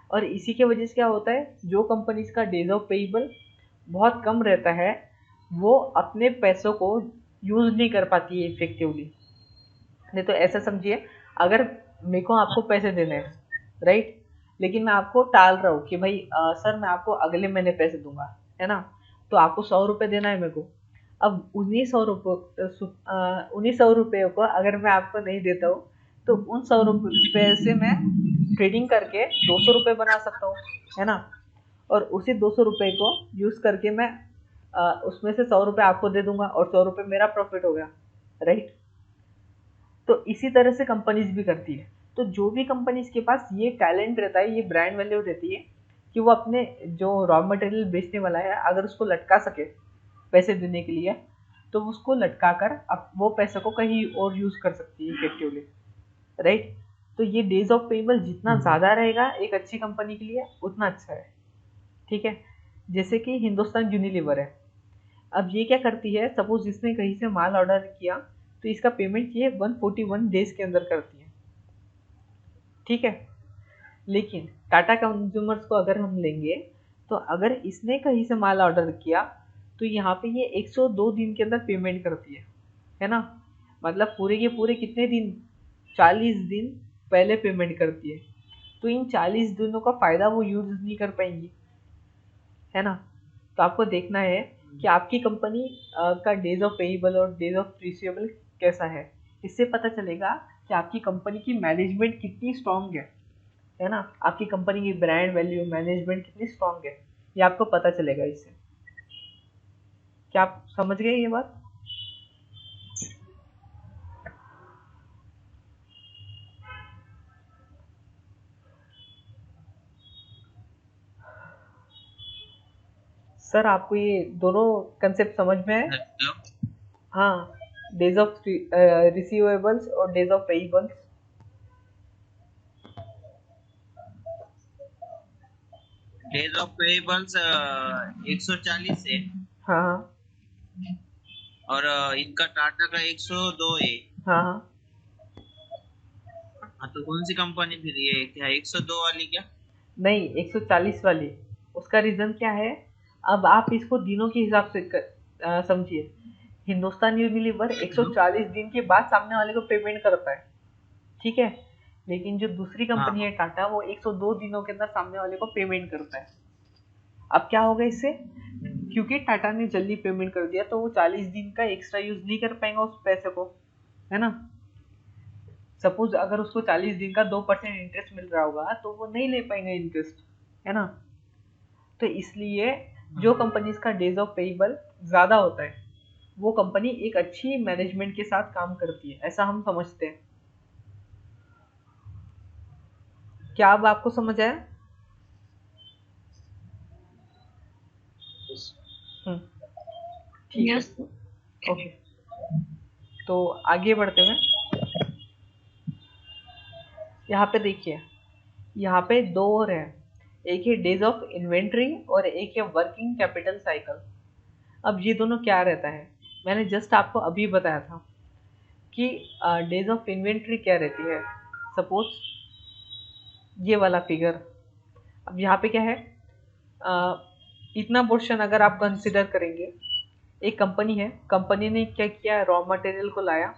और इसी के वजह से क्या होता है, जो कंपनीज का डेज ऑफ पेएबल बहुत कम रहता है वो अपने पैसों को यूज नहीं कर पाती है इफेक्टिवली। नहीं तो ऐसा समझिए, अगर मेरे को आपको पैसे देने हैं, राइट, लेकिन मैं आपको टाल रहा हूँ कि भाई सर मैं आपको अगले महीने पैसे दूंगा, है ना। तो आपको 100 रुपये देना है मेरे को। अब 1900 रुपये को अगर मैं आपको नहीं देता हूँ, तो उन 100 रुपये से मैं ट्रेडिंग करके 200 रुपये बना सकता हूँ, है ना। और उसी 200 रुपये को यूज करके मैं उसमें से 100 रुपये आपको दे दूंगा और 100 रुपये मेरा प्रॉफिट हो गया, राइट। तो इसी तरह से कंपनीज भी करती है। तो जो भी कंपनीज के पास ये टैलेंट रहता है, ये ब्रांड वैल्यू रहती है कि वो अपने जो रॉ मटेरियल बेचने वाला है अगर उसको लटका सके पैसे देने के लिए, तो उसको लटका कर अब वो पैसे को कहीं और यूज कर सकती है इफेक्टिवली, राइट। तो ये डेज ऑफ पेबल जितना ज़्यादा रहेगा एक अच्छी कंपनी के लिए उतना अच्छा है, ठीक है। जैसे कि हिंदुस्तान यूनिलीवर है, अब ये क्या करती है, सपोज इसने कहीं से माल ऑर्डर किया, तो इसका पेमेंट ये 141 डेज के अंदर करती है, ठीक है। लेकिन टाटा कंज्यूमर्स को अगर हम लेंगे, तो अगर इसने कहीं से माल ऑर्डर किया तो यहाँ पे ये 102 दिन के अंदर पेमेंट करती है ना। मतलब पूरे के पूरे कितने दिन, 40 दिन पहले पेमेंट करती है। तो इन 40 दिनों का फ़ायदा वो यूज नहीं कर पाएंगी, है ना। तो आपको देखना है कि आपकी कंपनी का डेज ऑफ पेएबल और डेज ऑफ रिसीवेबल कैसा है। इससे पता चलेगा कि आपकी कंपनी की मैनेजमेंट कितनी स्ट्रांग है ना, आपकी कंपनी की ब्रांड वैल्यू मैनेजमेंट कितनी स्ट्रांग है, ये आपको पता चलेगा इससे। क्या आप समझ गए ये बात? सर आपको ये दोनों कंसेप्ट समझ में है? हेलो। हाँ, डेज ऑफ रिसीवेबल्स और days of payables. Days of payables 140 है हाँ हाँ और इनका टाटा का 102 है। हाँ हाँ। हाँ, तो कौन सी कंपनी फिर ये क्या 102 वाली क्या? नहीं, 140 वाली। उसका रीज़न क्या है, अब आप इसको दिनों के हिसाब से समझिए। हिंदुस्तान यूनिलीवर 140 दिन के बाद सामने वाले को पेमेंट करता है, ठीक है। लेकिन जो दूसरी कंपनी हाँ है टाटा, वो 102 दिनों के अंदर सामने वाले को पेमेंट करता है। अब क्या होगा इससे, क्योंकि टाटा ने जल्दी पेमेंट कर दिया तो वो 40 दिन का एक्स्ट्रा यूज नहीं कर पाएंगा उस पैसे को, है ना। सपोज अगर उसको 40 दिन का 2% इंटरेस्ट मिल रहा होगा तो वो नहीं ले पाएंगे इंटरेस्ट, है ना। तो इसलिए जो कंपनीज का डेज ऑफ पेएबल ज़्यादा होता है वो कंपनी एक अच्छी मैनेजमेंट के साथ काम करती है, ऐसा हम समझते हैं। क्या अब आपको समझ आया? हम्म, ठीक है, यस। ओके। तो आगे बढ़ते हुए यहाँ पे देखिए, यहाँ पे दो और है, एक है डेज ऑफ इन्वेंट्री और एक है वर्किंग कैपिटल साइकिल। अब ये दोनों क्या रहता है, मैंने जस्ट आपको अभी बताया था कि डेज ऑफ इन्वेंट्री क्या रहती है। सपोज ये वाला फिगर, अब यहाँ पे क्या है, अ, इतना पोर्शन अगर आप कंसिडर करेंगे, एक कंपनी है, कंपनी ने क्या किया, रॉ मटेरियल को लाया,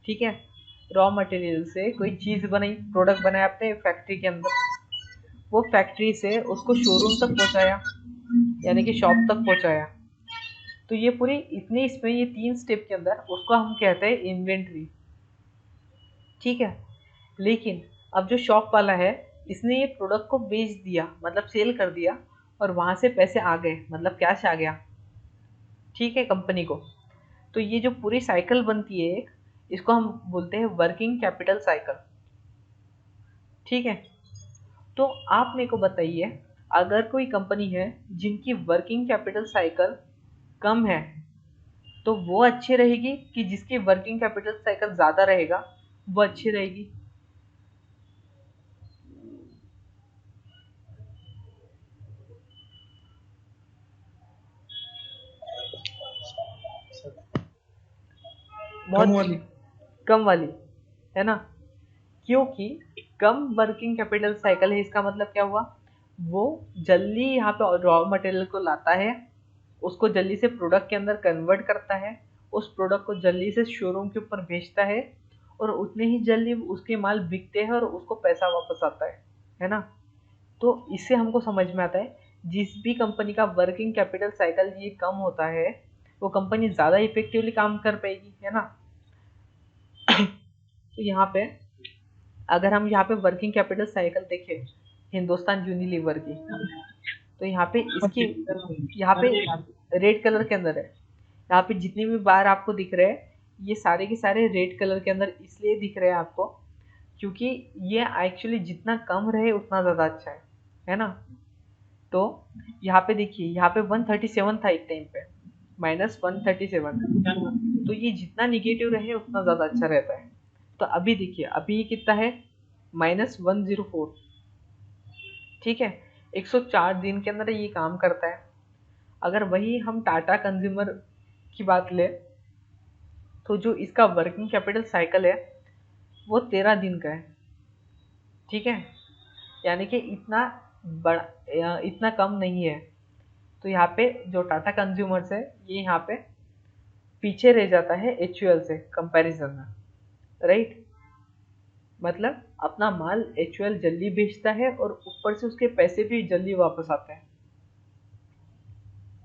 ठीक है, रॉ मटेरियल से कोई चीज़ बनाई, प्रोडक्ट बनाया अपने फैक्ट्री के अंदर, वो फैक्ट्री से उसको शोरूम तक पहुंचाया, यानी कि शॉप तक पहुंचाया। तो ये पूरी इतनी, इसमें ये 3 स्टेप के अंदर उसको हम कहते हैं इन्वेंट्री, ठीक है। लेकिन अब जो शॉप वाला है, इसने ये प्रोडक्ट को बेच दिया, मतलब सेल कर दिया, और वहां से पैसे आ गए, मतलब कैश आ गया, ठीक है, कंपनी को। तो ये जो पूरी साइकिल बनती है एक, इसको हम बोलते हैं वर्किंग कैपिटल साइकिल, ठीक है। तो आप मेरे को बताइए, अगर कोई कंपनी है जिनकी वर्किंग कैपिटल साइकिल कम है, तो वो अच्छी रहेगी कि जिसकी वर्किंग कैपिटल साइकिल ज़्यादा रहेगा वो अच्छी रहेगी? कम बहुत वाली। कम वाली, है ना, क्योंकि कम वर्किंग कैपिटल साइकिल है, इसका मतलब क्या हुआ, वो जल्दी यहाँ पे रॉ मटेरियल को लाता है, उसको जल्दी से प्रोडक्ट के अंदर कन्वर्ट करता है, उस प्रोडक्ट को जल्दी से शोरूम के ऊपर भेजता है, और उतने ही जल्दी उसके माल बिकते हैं और उसको पैसा वापस आता है ना। तो इससे हमको समझ में आता है, जिस भी कंपनी का वर्किंग कैपिटल साइकिल ये कम होता है, वो कंपनी ज़्यादा इफेक्टिवली काम कर पाएगी, है ना। तो यहाँ पे अगर हम यहाँ पे वर्किंग कैपिटल साइकिल देखें हिंदुस्तान यूनिलीवर की, तो यहाँ पे इसकी, यहाँ पे रेड कलर के अंदर है, यहाँ पे जितनी भी बार आपको दिख रहे हैं, ये सारे के सारे रेड कलर के अंदर इसलिए दिख रहे हैं आपको, क्योंकि ये एक्चुअली जितना कम रहे उतना ज़्यादा अच्छा है ना। तो यहाँ पे देखिए, यहाँ पे 137 था एक टाइम पे, -137, तो ये जितना निगेटिव रहे उतना ज़्यादा अच्छा रहता है। तो अभी देखिए, अभी ये कितना है, -104, ठीक है, 104 दिन के अंदर ये काम करता है। अगर वही हम टाटा कंज्यूमर की बात लें, तो जो इसका वर्किंग कैपिटल साइकिल है वो 13 दिन का है, ठीक है, यानी कि इतना बड़ा, इतना कम नहीं है। तो यहाँ पे जो टाटा कंज्यूमर्स है, ये यहाँ पे पीछे रह जाता है एचयूएल से कंपैरिजन में, राइट। मतलब अपना माल एचयूएल जल्दी बेचता है और ऊपर से उसके पैसे भी जल्दी वापस आते हैं,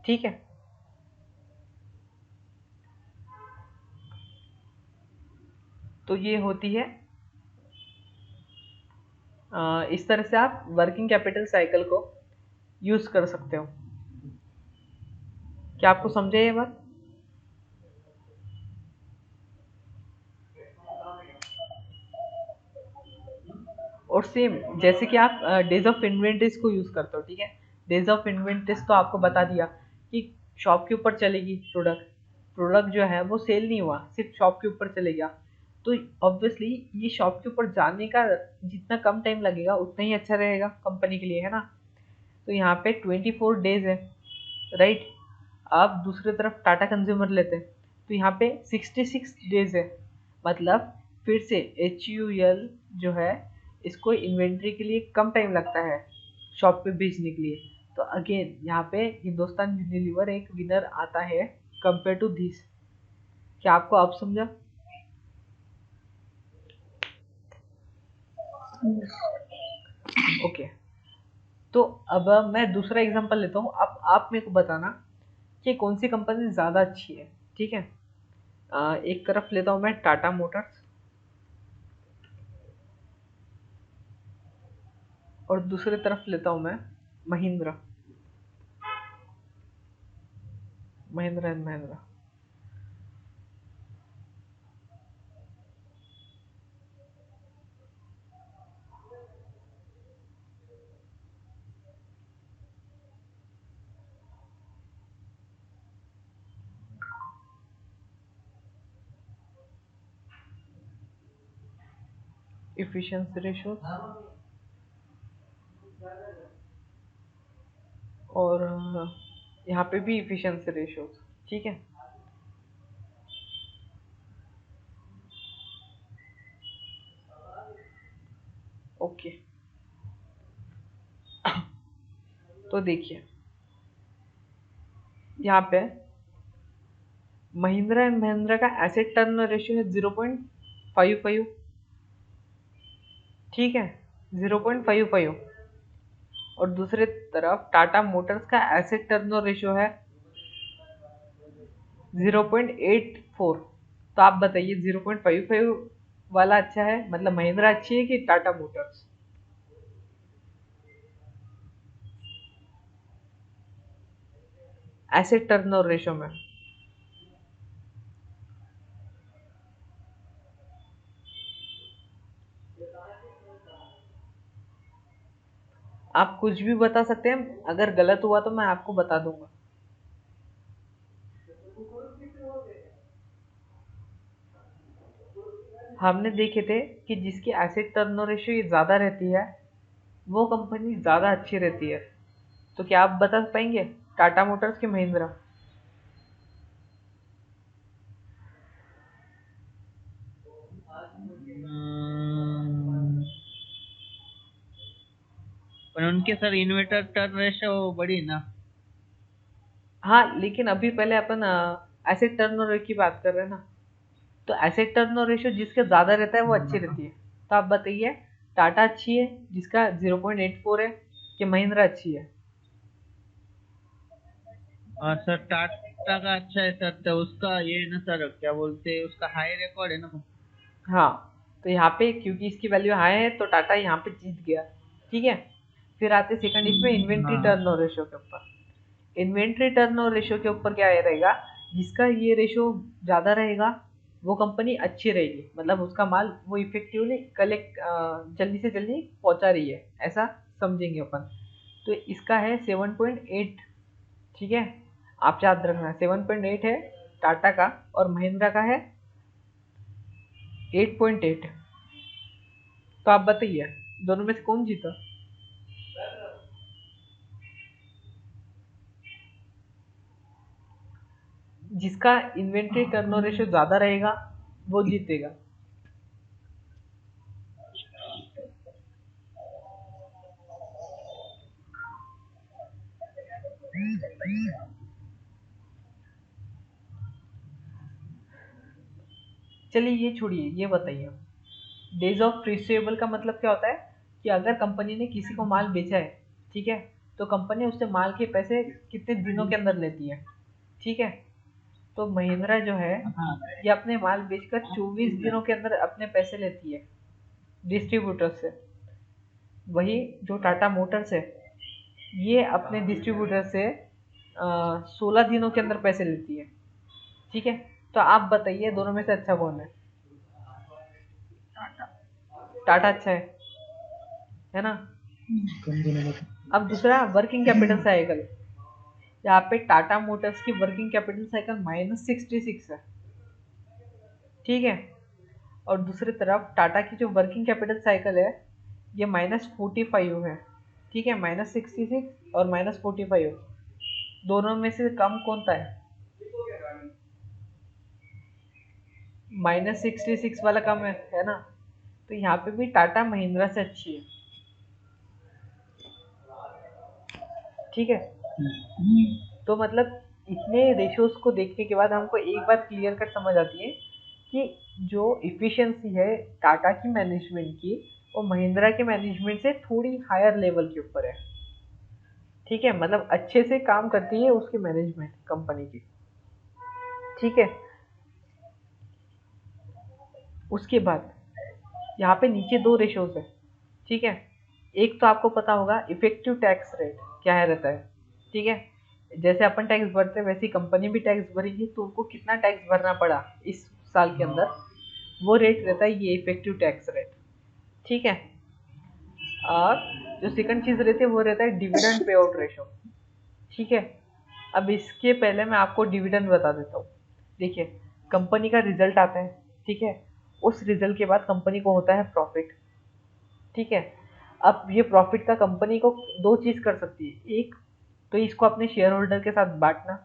ठीक है। तो ये होती है, इस तरह से आप वर्किंग कैपिटल साइकिल को यूज कर सकते हो। क्या आपको समझे ये बात? और सेम जैसे कि आप डेज ऑफ इन्वेंट्रीज को यूज करते हो, ठीक है, डेज ऑफ इन्वेंट्रीज तो आपको बता दिया कि शॉप के ऊपर चलेगी, प्रोडक्ट प्रोडक्ट जो है वो सेल नहीं हुआ, सिर्फ शॉप के ऊपर चलेगा, तो ऑब्वियसली ये शॉप के ऊपर जाने का जितना कम टाइम लगेगा उतना ही अच्छा रहेगा कंपनी के लिए, है ना। तो यहाँ पे 24 डेज है, राइट। आप दूसरी तरफ टाटा कंज्यूमर लेते हैं, तो यहाँ पे 66 डेज है, मतलब फिर से एच यू एल जो है, इसको इन्वेंट्री के लिए कम टाइम लगता है शॉप पे भेजने के लिए। तो अगेन यहाँ पे हिंदुस्तान यूनिलीवर एक विनर आता है कंपेयर टू दिस। क्या आपको आप समझा? ओके। तो अब मैं दूसरा एग्जांपल लेता हूँ, अब आप मेरे को बताना कि कौन सी कंपनी ज़्यादा अच्छी है, ठीक है। एक तरफ लेता हूँ मैं टाटा मोटर्स, और दूसरी तरफ लेता हूँ मैं Mahindra, Mahindra and Mahindra. Efficiency ratio और यहाँ पे भी इफिशिएंसी रेशो, ठीक है। ओके, तो देखिए यहाँ पे महिंद्रा एंड महिंद्रा का एसेट टर्न रेशियो है 0.55, ठीक है, 0.55। और दूसरे तरफ टाटा मोटर्स का एसेट टर्न रेशियो है 0.84। तो आप बताइए 0.55 वाला अच्छा है, मतलब महिंद्रा अच्छी है कि Tata Motors? Asset turnover ratio में आप कुछ भी बता सकते हैं, अगर गलत हुआ तो मैं आपको बता दूंगा। हमने देखे थे कि जिसकी एसेट टर्नओवर रेशियो ज़्यादा रहती है वो कंपनी ज़्यादा अच्छी रहती है। तो क्या आप बता पाएंगे टाटा मोटर्स की महिंद्रा? पर उनके सर इन्वर्टर टर्न रेशो बड़ी ना। हाँ, लेकिन अभी पहले अपन एसेट टर्नओवर की बात कर रहे हैं ना, तो एसेट टर्नओवर रेशियो जिसके ज़्यादा रहता है वो अच्छी रहती है। तो आप बताइए टाटा अच्छी है जिसका 0.84 है कि महिंद्रा अच्छी है? और सर टाटा का अच्छा है सर, तो उसका ये ना सर, क्या बोलते हैं, उसका हाई रिकॉर्ड है ना। हाँ, तो यहाँ पे क्योंकि इसकी वैल्यू हाई है तो टाटा यहाँ पे जीत गया, ठीक है। फिर आते सेकंड इसमें इन्वेंट्री हाँ। टर्नओवर रेशियो के ऊपर। इन्वेंट्री टर्नओवर रेशियो के ऊपर क्या रहेगा, जिसका ये रेशियो ज़्यादा रहेगा वो कंपनी अच्छी रहेगी, मतलब उसका माल वो इफेक्टिवली कलेक्ट जल्दी से जल्दी पहुंचा रही है, ऐसा समझेंगे अपन। तो इसका है 7.8, ठीक है। आप याद रखना 7.8 है टाटा का और महिंद्रा का है 8.8। तो आप बताइए दोनों में से कौन जीता? जिसका इन्वेंट्री टर्नओवर रेशियो ज़्यादा रहेगा वो जीतेगा। चलिए ये छोड़िए, ये बताइए डेज ऑफ रिसीवेबल का मतलब क्या होता है कि अगर कंपनी ने किसी को माल बेचा है, ठीक है, तो कंपनी उससे माल के पैसे कितने दिनों के अंदर लेती है, ठीक है। तो महिंद्रा जो है हाँ। ये अपने माल बेचकर 24 दिनों के अंदर अपने पैसे लेती है डिस्ट्रीब्यूटर से। वही जो टाटा मोटर्स है ये अपने डिस्ट्रीब्यूटर से 16 दिनों के अंदर पैसे लेती है, ठीक है। तो आप बताइए दोनों में से अच्छा कौन है? टाटा अच्छा है ना। अब दूसरा वर्किंग कैपिटल साइकिल, यहाँ पे टाटा मोटर्स की वर्किंग कैपिटल साइकिल -66 है, ठीक है। और दूसरी तरफ टाटा की जो वर्किंग कैपिटल साइकिल है ये -45 है, ठीक है। -66 और -45 दोनों में से कम कौन सा है? -66 वाला कम है ना। तो यहाँ पे भी टाटा महिंद्रा से अच्छी है, ठीक है। तो मतलब इतने रेशियोज को देखने के बाद हमको एक बात क्लियर कट समझ आती है कि जो इफिशिएंसी है टाटा की मैनेजमेंट की वो महिंद्रा के मैनेजमेंट से थोड़ी हायर लेवल के ऊपर है, ठीक है। मतलब अच्छे से काम करती है उसकी मैनेजमेंट कंपनी की, ठीक है। उसके बाद यहाँ पे नीचे दो रेशियोज है, ठीक है। एक तो आपको पता होगा इफेक्टिव टैक्स रेट क्या है रहता है, ठीक है। जैसे अपन टैक्स भरते हैं वैसे ही कंपनी भी टैक्स भरेगी, तो उनको कितना टैक्स भरना पड़ा इस साल के अंदर वो रेट रहता है ये इफेक्टिव टैक्स रेट, ठीक है। और जो सेकंड चीज रहती है वो रहता है डिविडेंड पे आउट रेशो, ठीक है। अब इसके पहले मैं आपको डिविडेंड बता देता हूँ। देखिए कंपनी का रिजल्ट आता है, ठीक है। उस रिजल्ट के बाद कंपनी को होता है प्रॉफिट, ठीक है। अब ये प्रॉफिट का कंपनी को दो चीज़ कर सकती है, एक तो इसको अपने शेयर होल्डर के साथ बांटना,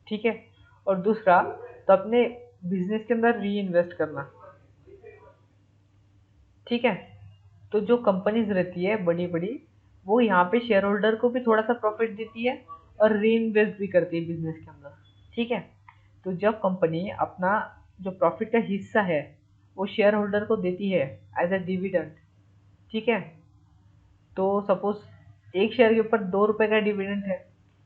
ठीक है, और दूसरा तो अपने बिजनेस के अंदर री इन्वेस्ट करना, ठीक है। तो जो कंपनीज रहती है बड़ी बड़ी, वो यहाँ पे शेयर होल्डर को भी थोड़ा सा प्रॉफिट देती है और री इन्वेस्ट भी करती है बिजनेस के अंदर, ठीक है। तो जब कंपनी अपना जो प्रॉफिट का हिस्सा है वो शेयर होल्डर को देती है एज अ डिविडेंड, ठीक है, तो सपोज एक शेयर के ऊपर 2 रुपए का डिविडेंड है,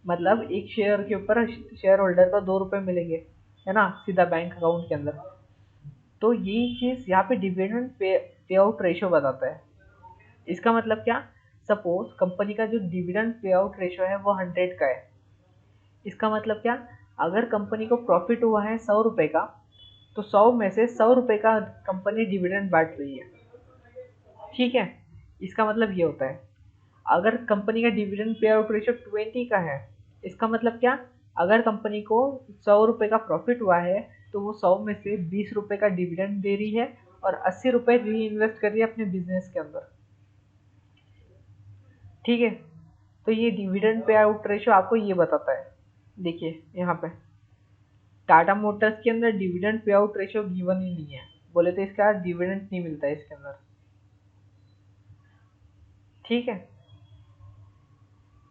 मतलब एक शेयर के ऊपर शेयर होल्डर को 2 रुपए मिलेंगे, है ना, सीधा बैंक अकाउंट के अंदर। तो ये चीज़ यहाँ पे डिविडेंड पे आउट रेशो बताता है। इसका मतलब क्या, सपोज कंपनी का जो डिविडेंड पे आउट रेशो है वो 100 का है। इसका मतलब क्या, अगर कंपनी को प्रॉफिट हुआ है 100 रुपए का, तो 100 में से 100 रुपए का कंपनी डिविडेंड बांट रही है, ठीक है। इसका मतलब ये होता है। अगर कंपनी का डिविडेंड पे आउट रेशियो 20 का है, इसका मतलब क्या, अगर कंपनी को 100 रुपए का प्रॉफिट हुआ है तो वो 100 में से 20 रुपए का डिविडेंड दे रही है और 80 रुपए री इन्वेस्ट कर रही है अपने बिजनेस के अंदर, ठीक है। तो ये डिविडेंड पे आउट रेशियो आपको ये बताता है। देखिए यहाँ पे टाटा मोटर्स के अंदर dividend pay out ratio given ही नहीं है, बोले तो इसका डिविडेंड नहीं मिलता है इसके अंदर, ठीक है।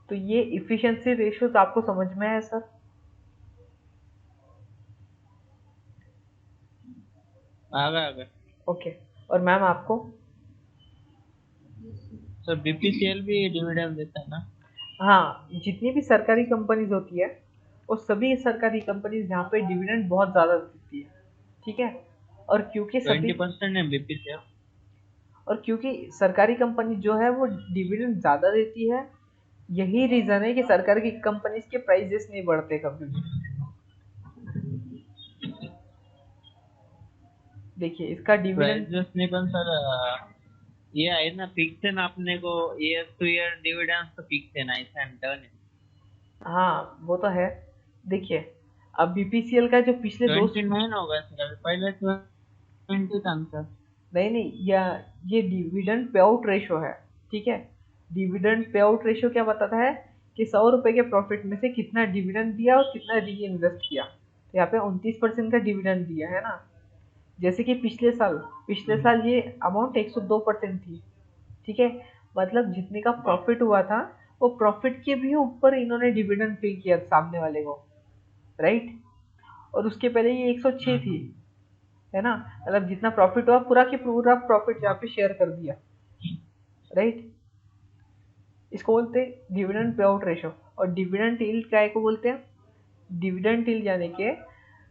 तो ये इफिशिएंसी रेशियोज आपको समझ में आया सर? आ गया आ गया। ओके। और मैम आपको? सर बीपीसीएल भी डिविडेंड देता है ना? हाँ, जितनी भी सरकारी कंपनीज होती है वो सभी सरकारी कंपनीज यहाँ पे डिविडेंड बहुत ज़्यादा देती है, ठीक है। और क्योंकि सभी 20% है बीपीसीएल। और क्योंकि सरकारी कंपनी जो है वो डिविडेंड ज़्यादा देती है, यही रीज़न है कि सरकार की कंपनीज के प्राइजेस नहीं बढ़ते कभी भी। देखिए इसका डिविडेंड, प्राइजेस नहीं बन सर, ये है ना फिक्स है ना अपने को, ईयर टू ईयर डिविडेंड्स तो फिक्स है ना, ऐसा डन है। हाँ वो तो है। देखिए अब बीपीसीएल का जो पिछले दो, 29 होगा सर, अभी पहले 20 था सर। नहीं नहीं, या ये डिविडेंड पे आउट रेशो है, ठीक है। डिविडेंड पे आउट रेशो क्या बताता है कि 100 रुपए के प्रॉफिट में से कितना डिविडेंड दिया और कितना री इन्वेस्ट किया। तो यहाँ पे 29% का डिविडेंड दिया है ना, जैसे कि पिछले साल ये अमाउंट 102% थी, ठीक है। मतलब जितने का प्रॉफिट हुआ था वो प्रॉफिट के भी ऊपर इन्होंने डिविडेंड पे किया सामने वाले को, राइट। और उसके पहले ये 106 थी, है ना, मतलब जितना प्रॉफिट हुआ पूरा की पूरा प्रॉफिट यहाँ पे शेयर कर दिया, राइट। इसको बोलते हैं डिविडेंड पे आउट रेशो। और डिविडेंड यील्ड काय को बोलते हैं, डिविडेंड यील्ड यानी कि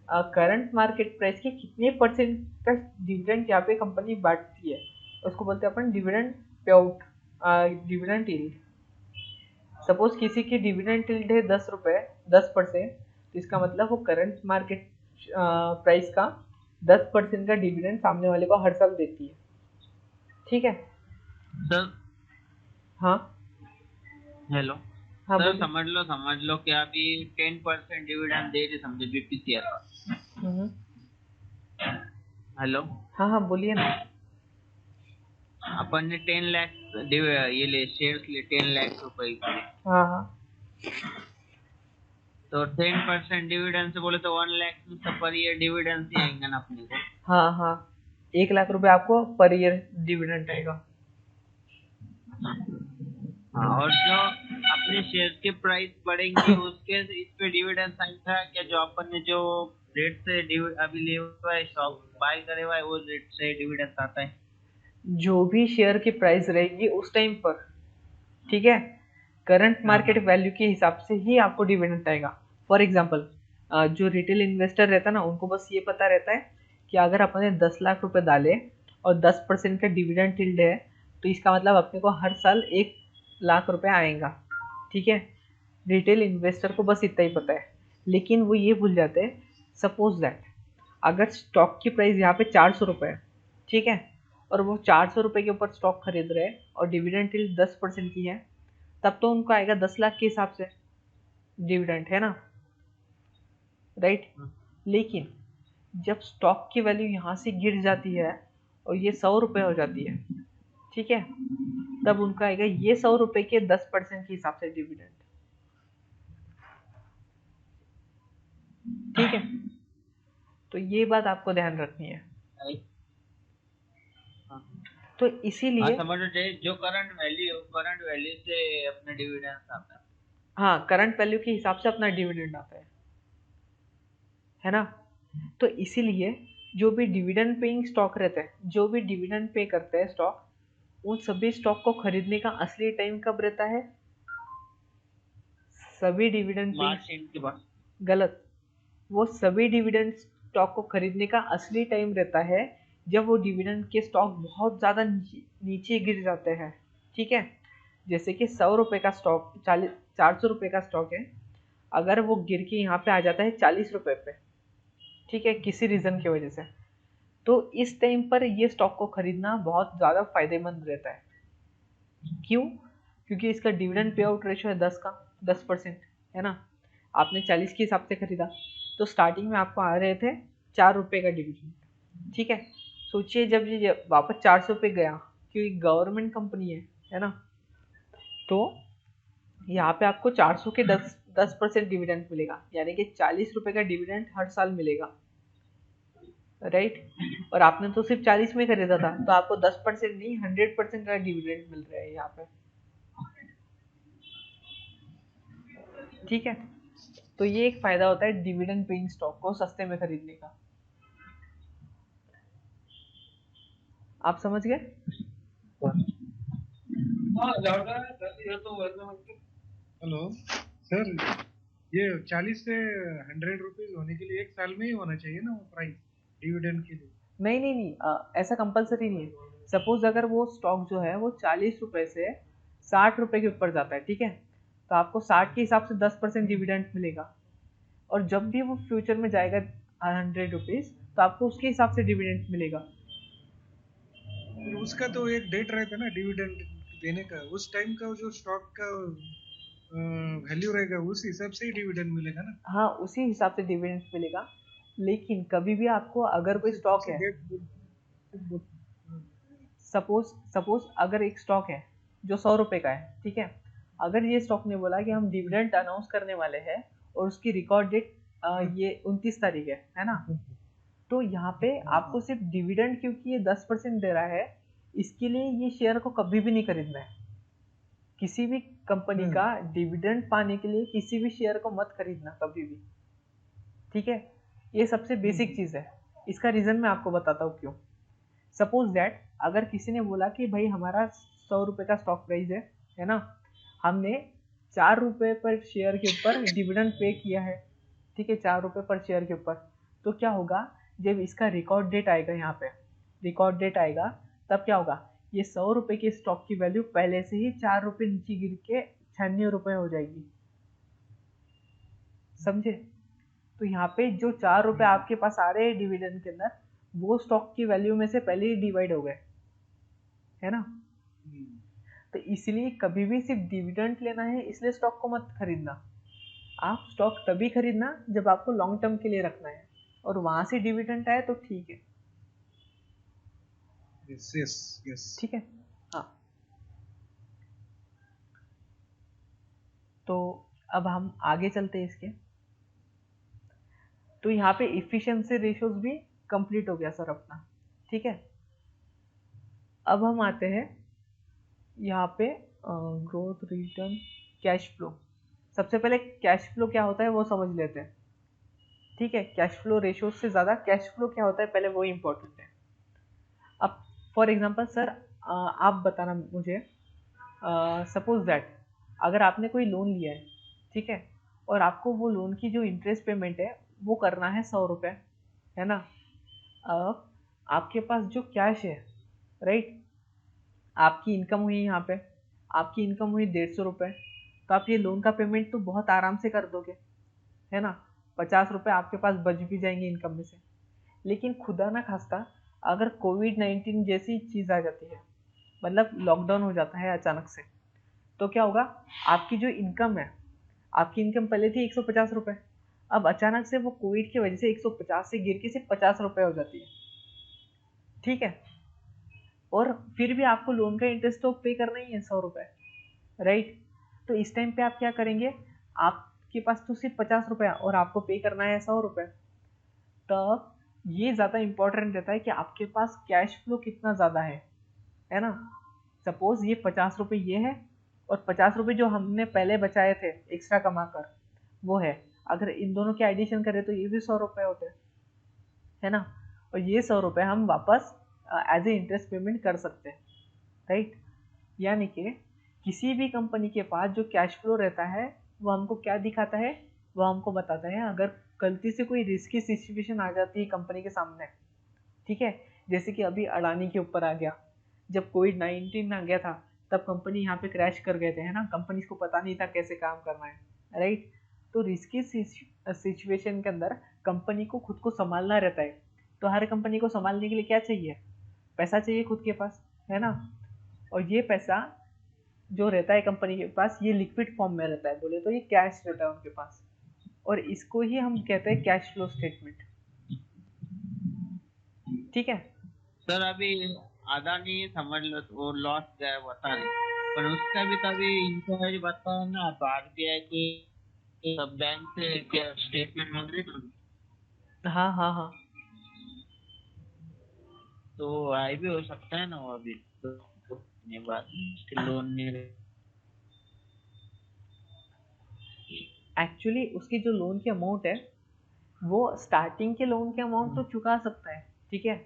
करंट मार्केट प्राइस के कितने परसेंट का डिविडेंड यहाँ पे कंपनी बांटती है, उसको बोलते हैं अपन dividend pay out, dividend yield. Suppose किसी की डिविडेंड यील्ड है 10 रुपए, 10%, तो इसका मतलब वो करंट मार्केट प्राइस का 10% का डिविडेंड सामने वाले को हर साल देती है, ठीक है। सर हाँ हेलो। हाँ सर बोलिए। समझ लो कि अभी 10% डिविडेंड दे रही समझे बीपीसीएल। हम्म। हेलो। हाँ हाँ बोलिए ना। अपन ने 10 लाख ये ले शेयर्स ले 10 लाख रुपए के, हाँ हाँ तो 10% डिविडेंड से बोले तो 1 लाख में से पर ईयर डिविडेंड ही आएंगे ना अपने को। हाँ हाँ, 1 लाख रुपए आपको पर ईयर डिविडेंड आएगा। हाँ, और जो अपने शेयर के प्राइस बढ़ेंगे उसके इस पे डिविडेंड आएगा क्या, जो अपन ने जो रेट से अभी ले हुआ है स्टॉक बाय करे हुआ है वो रेट से डिविडेंड आता है? जो भी शेयर की प्राइस रहेगी उस टाइम पर, ठीक है, करंट हाँ मार्केट हाँ। वैल्यू के हिसाब से ही आपको डिविडेंड आएगा। फॉर एग्जांपल जो रिटेल इन्वेस्टर रहता है ना, उनको बस ये पता रहता है कि अगर अपन ने 10 लाख रुपए डाले और 10% का डिविडेंड यील्ड है, तो इसका मतलब अपने को हर साल 1 लाख रुपए आएगा, ठीक है। रिटेल इन्वेस्टर को बस इतना ही पता है। लेकिन वो ये भूल जाते हैं, सपोज दैट अगर स्टॉक की प्राइस यहाँ पे 400 रुपये है, ठीक है, और वो 400 रुपये के ऊपर स्टॉक खरीद रहे हैं और डिविडेंड यील्ड 10% की है, तब तो उनको आएगा 10 लाख के हिसाब से डिविडेंड, है ना, राइट। लेकिन जब स्टॉक की वैल्यू यहाँ से गिर जाती है और ये 100 रुपये हो जाती है, ठीक है, तब उनका आएगा ये 100 रुपए के 10% के हिसाब से डिविडेंड। ठीक है, तो ये बात आपको ध्यान रखनी है। हाँ तो हाँ, इसीलिए समझ रहे, जो करंट वैल्यू से अपने डिविडेंड आता है। हाँ, करंट वैल्यू के हिसाब से अपना डिविडेंड आता है ना। तो इसीलिए जो भी डिविडेंड पेइंग स्टॉक रहता है, जो भी डिविडेंड पे करते हैं स्टॉक, उन सभी स्टॉक को खरीदने का असली टाइम कब रहता है? सभी डिविडेंड पेइंग, मार्च एंड के बाद। गलत, वो सभी डिविडेंड स्टॉक को खरीदने का असली टाइम रहता है जब वो डिविडेंड के स्टॉक बहुत ज़्यादा नीचे गिर जाते हैं। ठीक है, जैसे कि 100 रुपये का स्टॉक 400 रुपये का स्टॉक है, अगर वो गिर के यहाँ पे आ जाता है 40 रुपये पे, ठीक है, किसी रीज़न की वजह से, तो इस टाइम पर ये स्टॉक को खरीदना बहुत ज़्यादा फायदेमंद रहता है। क्यों? क्योंकि इसका डिविडेंड पे आउट रेशो है 10% है ना। आपने 40 के हिसाब से खरीदा, तो स्टार्टिंग में आपको आ रहे थे 4 रुपये का डिविडेंड। ठीक है, सोचिए जब ये वापस 400 पे गया, क्योंकि गवर्नमेंट कंपनी है ना, तो यहाँ पे आपको 400 के 10% डिविडेंड मिलेगा, यानी कि 40 रुपये का डिविडेंड हर साल मिलेगा, राइट। और आपने तो सिर्फ 40 में खरीदा था, तो आपको 10% नहीं 100% का डिविडेंड मिल रहा है यहाँ पे। ठीक है, तो ये एक फायदा होता है डिविडेंड पेइंग स्टॉक को सस्ते में खरीदने का। आप समझ गए? हेलो सर, ये 40 से 100 रुपीज होने के लिए एक साल में ही होना चाहिए ना वो प्राइस डिविडेंड के लिए? नहीं नहीं नहीं, ऐसा कंपलसरी नहीं है। सपोज अगर वो स्टॉक जो है वो 40 रुपए से 60 रुपए के ऊपर जाता है, ठीक है, तो आपको 60 के हिसाब से 10% डिविडेंड मिलेगा। और जब भी वो फ्यूचर में जाएगा 100 रुपीज, तो आपको उसके हिसाब से डिविडेंड मिलेगा। फिर उसका तो एक डेट रहता है ना डिविडेंड देने का, उस टाइम का जो स्टॉक का वैल्यू रहेगा उस हिसाब से ही डिविडेंड मिलेगा ना। हाँ, उसी हिसाब से डिविडेंड मिलेगा। लेकिन कभी भी आपको अगर कोई कौन स्टॉक सी है, डेट? सपोज सपोज अगर एक स्टॉक है जो 100 रुपए का है, ठीक है, अगर ये स्टॉक ने बोला कि हम डिविडेंड अनाउंस करने वाले हैं और उसकी रिकॉर्ड डेट ये 29 तारीख है ना, तो यहाँ पे आपको सिर्फ डिविडेंड, क्योंकि ये 10% दे रहा है, इसके लिए ये शेयर को कभी भी नहीं खरीदना है। किसी भी कंपनी का डिविडेंड पाने के लिए किसी भी शेयर को मत खरीदना कभी भी। ठीक है, ये सबसे बेसिक चीज़ है। इसका रीज़न मैं आपको बताता हूँ क्यों। सपोज दैट अगर किसी ने बोला कि भाई हमारा 100 रुपये का स्टॉक प्राइस है ना, हमने 4 रुपये पर शेयर के ऊपर डिविडेंड पे किया है, ठीक है, 4 रुपये पर शेयर के ऊपर, तो क्या होगा, जब इसका रिकॉर्ड डेट आएगा, यहाँ पे रिकॉर्ड डेट आएगा, तब क्या होगा, ये 100 रुपये के स्टॉक की वैल्यू पहले से ही 4 रुपये नीचे गिर के 96 रुपये हो जाएगी। समझे? तो यहाँ पे जो 4 रुपये आपके पास आ रहे हैं डिविडेंड के अंदर, वो स्टॉक की वैल्यू में से पहले ही डिवाइड हो गए, है ना। तो इसलिए कभी भी सिर्फ डिविडेंड लेना है इसलिए स्टॉक को मत खरीदना। आप स्टॉक तभी खरीदना जब आपको लॉन्ग टर्म के लिए रखना है, और वहां से डिविडेंड आए तो ठीक है। Yes yes yes. ठीक है, हाँ। तो अब हम आगे चलते हैं इसके। तो यहाँ पे इफिशिएंसी रेशियोज भी कंप्लीट हो गया सर अपना। ठीक है, अब हम आते हैं यहाँ पे ग्रोथ, रिटर्न, कैश फ्लो। सबसे पहले कैश फ्लो क्या होता है वो समझ लेते हैं। ठीक है, कैश फ्लो रेशियो से ज़्यादा कैश फ्लो क्या होता है पहले वो इम्पोर्टेंट है। अब फॉर एग्जांपल सर, आप बताना मुझे, सपोज दैट अगर आपने कोई लोन लिया है, ठीक है, और आपको वो लोन की जो इंटरेस्ट पेमेंट है वो करना है 100 रुपये, है ना। अब आपके पास जो कैश है, राइट, आपकी इनकम हुई यहाँ पे, आपकी इनकम हुई 150 रुपये, तो आप ये लोन का पेमेंट तो बहुत आराम से कर दोगे, है ना। 50 रुपये आपके पास बच भी जाएंगे इनकम में से। लेकिन खुदा ना खास्ता अगर कोविड-19 जैसी चीज़ आ जाती है, मतलब लॉकडाउन हो जाता है अचानक से, तो क्या होगा, आपकी जो इनकम है, आपकी इनकम पहले थी 150 रुपये, अब अचानक से वो कोविड की वजह से 150 से गिर के सिर्फ 50 रुपये हो जाती है। ठीक है, और फिर भी आपको लोन का इंटरेस्ट तो पे करना ही है 100 रुपये, राइट। तो इस टाइम पे आप क्या करेंगे, आपके पास तो सिर्फ 50 रुपया और आपको पे करना है 100 रुपये। तब ये ज़्यादा इम्पोर्टेंट रहता है कि आपके पास कैश फ्लो कितना ज़्यादा है ना। सपोज ये 50 रुपये ये है, और 50 रुपये जो हमने पहले बचाए थे एक्स्ट्रा कमा कर वो है। अगर इन दोनों के एडिशन करें तो ये भी 100 रुपये होते हैं, है ना। और ये 100 रुपये हम वापस एज ए इंटरेस्ट पेमेंट कर सकते हैं, राइट। यानी कि किसी भी कंपनी के पास जो कैश फ्लो रहता है वो हमको क्या दिखाता है, वो हमको बताता है अगर गलती से कोई रिस्की सिचुएशन आ जाती है कंपनी के सामने, ठीक है। जैसे कि अभी अडानी के ऊपर आ गया, जब कोविड-19 आ गया था तब कंपनी यहाँ पे क्रैश कर गए थे, है ना। कंपनी को पता नहीं था कैसे काम करना है, राइट। तो रिस्की सिचुएशन के अंदर कंपनी को खुद को संभालना रहता है। तो हर कंपनी को संभालने के लिए क्या चाहिए, पैसा चाहिए खुद के पास, है ना। और ये पैसा जो रहता है कंपनी के पास ये लिक्विड फॉर्म में रहता है, बोले तो ये कैश रहता है उनके पास, और इसको ही हम कहते हैं कैश फ्लो स्टेटमेंट, ठीक है। सर अभी अदानी समझ लो वो लॉस गया बता रहे, पर उसका भी तो अभी इंक्वायरी बता है ना, तो आरबीआई के बैंक से क्या स्टेटमेंट मांग रही थी, हाँ हाँ हाँ। तो आई भी हो सकता है ना वो अभी तो ये बात लोन नहीं। एक्चुअली उसकी जो लोन की अमाउंट है वो स्टार्टिंग के लोन के अमाउंट तो चुका सकता है, ठीक है।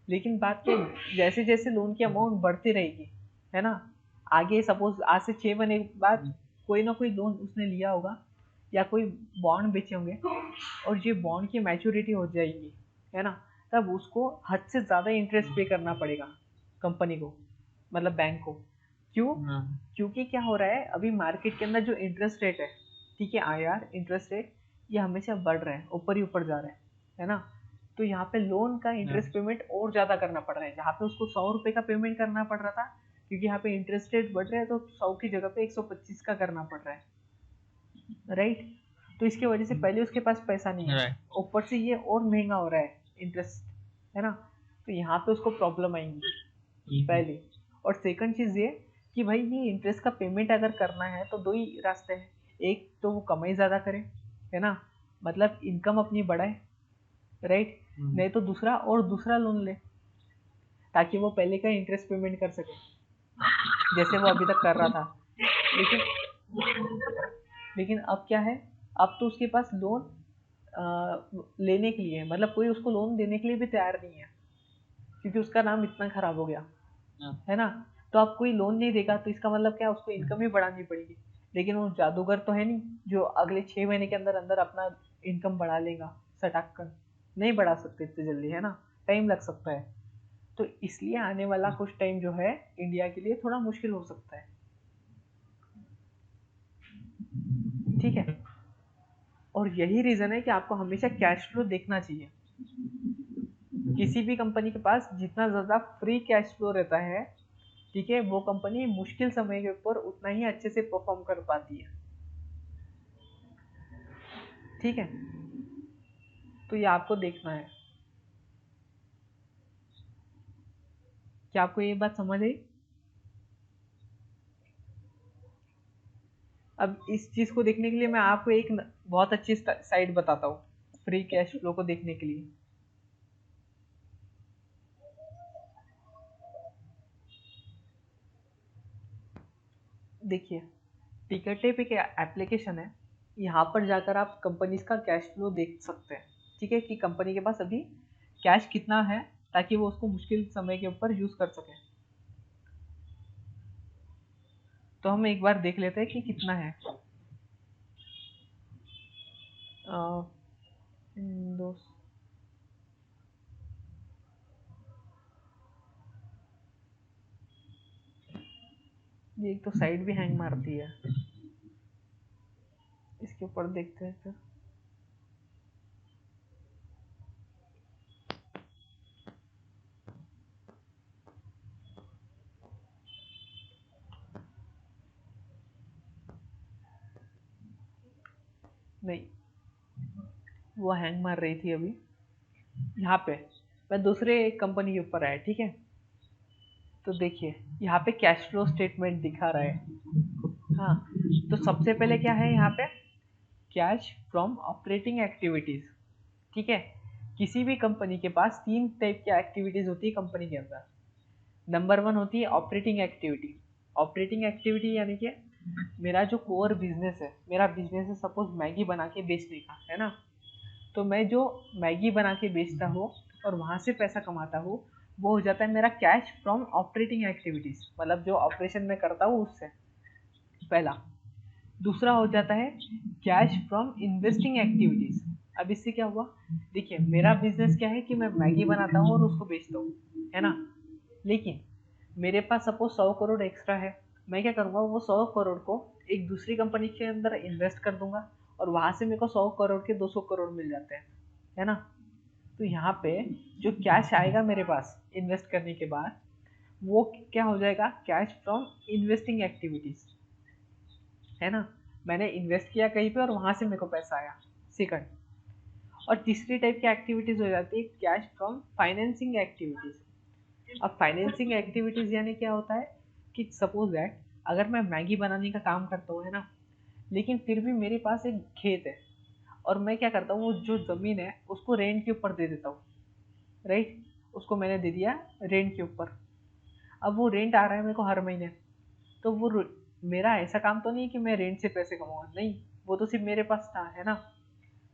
लेकिन बात क्या है, जैसे जैसे लोन की अमाउंट बढ़ती रहेगी, है ना। आगे सपोज आज से 6 महीने बाद कोई ना कोई लोन उसने लिया होगा या कोई बॉन्ड बेचे होंगे, और ये बॉन्ड की मैच्योरिटी हो जाएगी, है ना। तब उसको हद से ज़्यादा इंटरेस्ट पे करना पड़ेगा कंपनी को, मतलब बैंक को। क्यों, क्योंकि क्या हो रहा है अभी मार्केट के अंदर जो इंटरेस्ट रेट है, ठीक है, आईआर इंटरेस्ट रेट, ये हमेशा बढ़ रहा है, ऊपर ही ऊपर जा रहा है ना। तो यहाँ पे लोन का इंटरेस्ट पेमेंट और ज़्यादा करना पड़ रहा है, जहाँ पे उसको 100 रुपये का पेमेंट करना पड़ रहा था, क्योंकि यहाँ पे इंटरेस्ट रेट बढ़ रहा है तो 100 की जगह पे 125 का करना पड़ रहा है, राइट। तो इसकी वजह से पहले उसके पास पैसा नहीं है, ऊपर से ये और महंगा हो रहा है इंटरेस्ट, है ना। तो यहाँ पे उसको प्रॉब्लम आएंगी पहले। और सेकंड चीज़ ये कि भाई ये इंटरेस्ट का पेमेंट अगर करना है तो दो ही रास्ते हैं, एक तो वो कमाई ज़्यादा करे, है ना, मतलब इनकम अपनी बढ़ाए, राइट। नहीं तो दूसरा लोन ले, ताकि वो पहले का इंटरेस्ट पेमेंट कर सके जैसे वो अभी तक कर रहा था। लेकिन लेकिन अब क्या है, अब तो उसके पास लोन लेने के लिए, मतलब कोई उसको लोन देने के लिए भी तैयार नहीं है, क्योंकि उसका नाम इतना खराब हो गया, है ना। तो अब कोई लोन नहीं देगा तो इसका मतलब क्या, उसको इनकम ही बढ़ानी पड़ेगी। लेकिन वो जादूगर तो है नहीं जो अगले 6 महीने के अंदर अंदर अपना इनकम बढ़ा लेगा सटाक कर, नहीं बढ़ा सकते इतनी जल्दी, है ना, टाइम लग सकता है। तो इसलिए आने वाला कुछ टाइम जो है इंडिया के लिए थोड़ा मुश्किल हो सकता है, ठीक है। और यही रीज़न है कि आपको हमेशा कैश फ्लो देखना चाहिए। किसी भी कंपनी के पास जितना ज़्यादा फ्री कैश फ्लो रहता है, ठीक है, वो कंपनी मुश्किल समय के ऊपर उतना ही अच्छे से परफॉर्म कर पाती है, ठीक है। तो ये आपको देखना है। क्या आपको ये बात समझ आई? अब इस चीज़ को देखने के लिए मैं आपको एक बहुत अच्छी साइट बताता हूँ फ्री कैश फ्लो को देखने के लिए। देखिए, टिकटे पे क्या एप्लीकेशन है, यहाँ पर जाकर आप कंपनीज का कैश फ्लो देख सकते हैं, ठीक है, कि कंपनी के पास अभी कैश कितना है, ताकि वो उसको मुश्किल समय के ऊपर यूज़ कर सके। तो हम एक बार देख लेते हैं कि कितना है। दोस्त, ये एक तो साइट भी हैंग मारती है, इसके ऊपर देखते हैं फिर। नहीं, वो हैंग मार रही थी अभी। यहाँ पे मैं दूसरे कंपनी के ऊपर आया, ठीक है। तो देखिए यहाँ पे कैश फ्लो स्टेटमेंट दिखा रहा है। हाँ, तो सबसे पहले क्या है यहाँ पे, कैश फ्रॉम ऑपरेटिंग एक्टिविटीज। ठीक है, किसी भी कंपनी के पास तीन टाइप की एक्टिविटीज होती है कंपनी के अंदर। नंबर वन होती है ऑपरेटिंग एक्टिविटी। ऑपरेटिंग एक्टिविटी यानी कि मेरा जो कोर बिजनेस है, मेरा बिजनेस है सपोज मैगी बना के बेचने का, है ना। तो मैं जो मैगी बना के बेचता हूँ और वहाँ से पैसा कमाता हूँ, वो हो जाता है मेरा कैश फ्रॉम ऑपरेटिंग एक्टिविटीज, मतलब जो ऑपरेशन में करता हूँ उससे, पहला। दूसरा हो जाता है कैश फ्रॉम इन्वेस्टिंग एक्टिविटीज। अब इससे क्या हुआ, देखिए मेरा बिजनेस क्या है कि मैं मैगी बनाता हूँ और उसको बेचता हूँ, है ना। लेकिन मेरे पास सपोज 100 करोड़ एक्स्ट्रा है, मैं क्या करूँगा, वो 100 करोड़ को एक दूसरी कंपनी के अंदर इन्वेस्ट कर दूंगा और वहां से मेरे को 100 करोड़ के 200 करोड़ मिल जाते हैं, है ना। तो यहाँ पे जो कैश आएगा मेरे पास इन्वेस्ट करने के बाद, वो क्या हो जाएगा, कैश फ्रॉम इन्वेस्टिंग एक्टिविटीज, है ना। मैंने इन्वेस्ट किया कहीं पे और वहां से मेरे को पैसा आया, सेकंड। और तीसरी टाइप की एक्टिविटीज हो जाती है कैश फ्रॉम फाइनेंसिंग एक्टिविटीज। अब फाइनेंसिंग एक्टिविटीज यानी क्या होता है कि सपोज दैट अगर मैं मैगी बनाने का काम करता हूँ, है ना, लेकिन फिर भी मेरे पास एक खेत है और मैं क्या करता हूँ, वो जो ज़मीन है उसको रेंट के ऊपर दे देता हूँ, राइट। उसको मैंने दे दिया रेंट के ऊपर। अब वो रेंट आ रहा है मेरे को हर महीने, तो वो मेरा ऐसा काम तो नहीं कि मैं रेंट से पैसे कमाऊंगा, नहीं, वो तो सिर्फ मेरे पास था, है ना।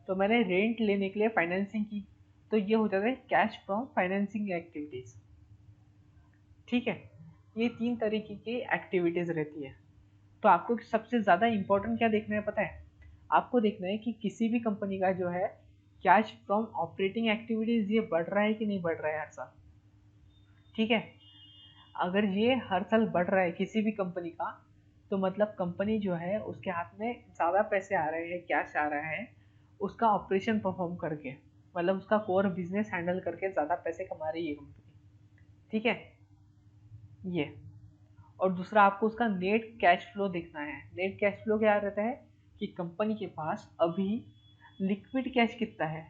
तो मैंने रेंट लेने के लिए फाइनेंसिंग की, तो ये हो जाता है कैश फ्रॉम फाइनेंसिंग एक्टिविटीज। ठीक है, ये तीन तरीके की एक्टिविटीज रहती है। तो आपको सबसे ज़्यादा इम्पोर्टेंट क्या देखना है पता है, आपको देखना है कि किसी भी कंपनी का जो है कैश फ्रॉम ऑपरेटिंग एक्टिविटीज ये बढ़ रहा है कि नहीं बढ़ रहा है हर साल। ठीक है, अगर ये हर साल बढ़ रहा है किसी भी कंपनी का, तो मतलब कंपनी जो है उसके हाथ में ज़्यादा पैसे आ रहे हैं, कैश आ रहा है उसका ऑपरेशन परफॉर्म करके, मतलब उसका कोर बिजनेस हैंडल करके ज़्यादा पैसे कमा रही है कंपनी। ठीक है, ये। और दूसरा आपको उसका नेट कैश फ्लो देखना है। नेट कैश फ्लो क्या रहता है कि कंपनी के पास अभी लिक्विड कैश कितना है।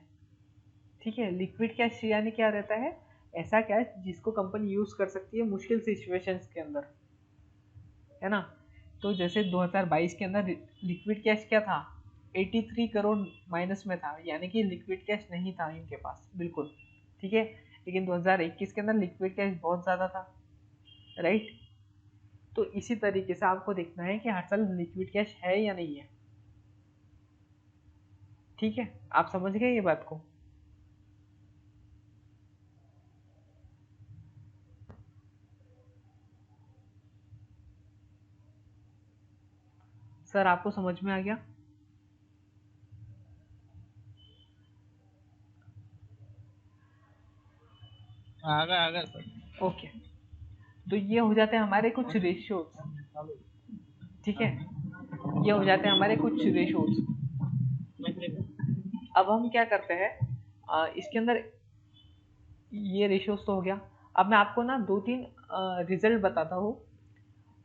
ठीक है, लिक्विड कैश यानी क्या रहता है, ऐसा कैश जिसको कंपनी यूज कर सकती है मुश्किल सिचुएशंस के अंदर, है ना। तो जैसे 2022 के अंदर लिक्विड कैश क्या था, 83 करोड़ माइनस में था, यानी कि लिक्विड कैश नहीं था इनके पास बिल्कुल। ठीक है, लेकिन 2021 के अंदर लिक्विड कैश बहुत ज़्यादा था, राइट। तो इसी तरीके से आपको देखना है कि हर साल लिक्विड कैश है या नहीं है। ठीक है, आप समझ गए ये बात को। सर आपको समझ में आ गया। आ गया सर। ओके, तो ये हो जाते हैं हमारे कुछ रेशियोज। ठीक है, ये हो जाते हैं हमारे कुछ रेशियोज। अब हम क्या करते हैं, इसके अंदर ये रेशियोज तो हो गया। अब मैं आपको ना दो तीन रिजल्ट बताता हूँ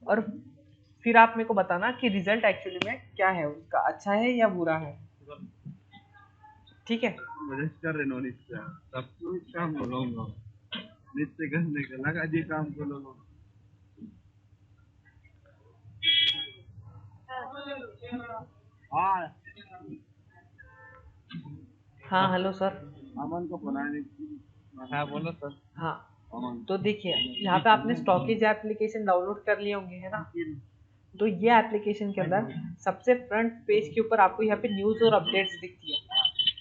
और फिर आप मेरे को बताना कि रिजल्ट एक्चुअली में क्या है, उसका अच्छा है या बुरा है। ठीक है, रजिस्टर रेनोनिस का सब कुछ काम बोलूंगा नित्य करने का लगा जी काम को लोगों। हाँ हाँ हेलो सर। अमन को बनाने हाँ बोलो सर। हाँ, तो देखिए यहाँ पे आपने स्टॉकेज एप्लीकेशन डाउनलोड कर लिए होंगे, है ना। तो ये एप्लीकेशन के अंदर सबसे फ्रंट पेज के ऊपर आपको यहाँ पे न्यूज़ और अपडेट्स दिखती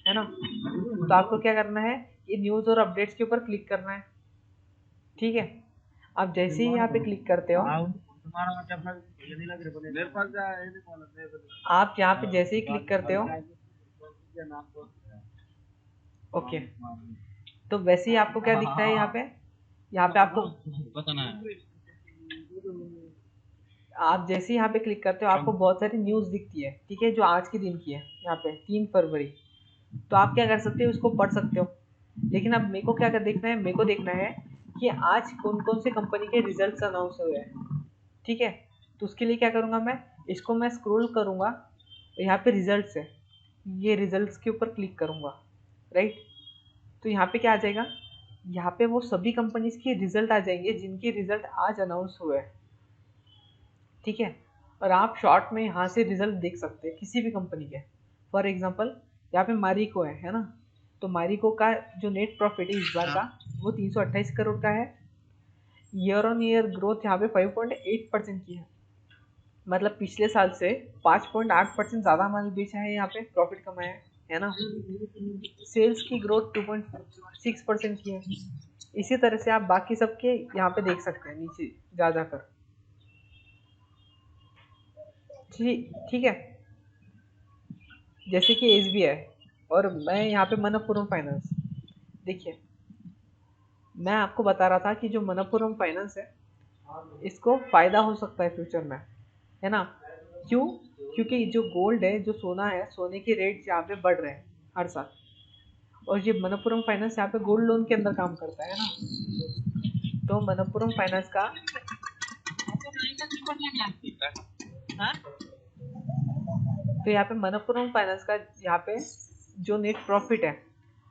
है ना। तो आपको क्या करना है, ये न्यूज़ और अपडेट्स के ऊपर क्लिक करना है। ठीक है, आप जैसे ही यहाँ पे क्लिक करते हो, तुम्हारा मतलब ये नहीं लग रहा मेरे पास जा ये नहीं बोला आप यहाँ पे जैसे ही क्लिक करते हो, ओके, तो वैसे ही आपको क्या दिखता है यहाँ पे आपको, पता ना। आप जैसे ही यहाँ पे क्लिक करते हो आपको बहुत सारी न्यूज़ दिखती है। ठीक है, जो आज के दिन की है, यहाँ पे 3 फरवरी। तो आप क्या कर सकते हो, उसको पढ़ सकते हो। लेकिन अब मेरे को क्या कर देखना है, मेरे को देखना है कि आज कौन कौन से कंपनी के रिजल्ट्स अनाउंस हुए हैं। ठीक है, तो उसके लिए क्या करूँगा, मैं स्क्रॉल करूँगा, यहाँ पे रिजल्ट्स है, ये रिजल्ट्स के ऊपर क्लिक करूँगा, राइट। तो यहाँ पे क्या आ जाएगा, यहाँ पे वो सभी कंपनीज के रिजल्ट आ जाएंगे जिनके रिजल्ट आज अनाउंस हुए हैं, ठीक है। और आप शॉर्ट में यहाँ से रिजल्ट देख सकते हैं किसी भी कंपनी के। फॉर एग्जांपल यहाँ पे मारिको है ना, तो मारिको का जो नेट प्रॉफिट है इस बार हाँ का वो 328 करोड़ का है। ईयर ऑन ईयर ग्रोथ यहाँ पे 5.8% की है, मतलब पिछले साल से 5.8% ज़्यादा माल बेचा है, यहाँ पे प्रॉफिट कमाया है ना। सेल्स की ग्रोथ 2.6% की है। इसी तरह से आप बाकी सबके यहाँ पे देख सकते हैं नीचे जा जाकर, ठीक ठीक है। जैसे कि SBI और मैं यहाँ पे मनप्पुरम फाइनेंस, देखिए मैं आपको बता रहा था कि जो मनप्पुरम फाइनेंस है इसको फायदा हो सकता है फ्यूचर में, है ना। क्यों? क्योंकि जो गोल्ड है, जो सोना है, सोने के रेट यहाँ पे बढ़ रहे हैं हर साल। और ये मनप्पुरम फाइनेंस यहाँ पे गोल्ड लोन के अंदर काम करता है ना, तो मनप्पुरम फाइनेंस का हाँ तो यहाँ पे मनप्पुरम फाइनेंस का यहाँ पे जो नेट प्रॉफिट है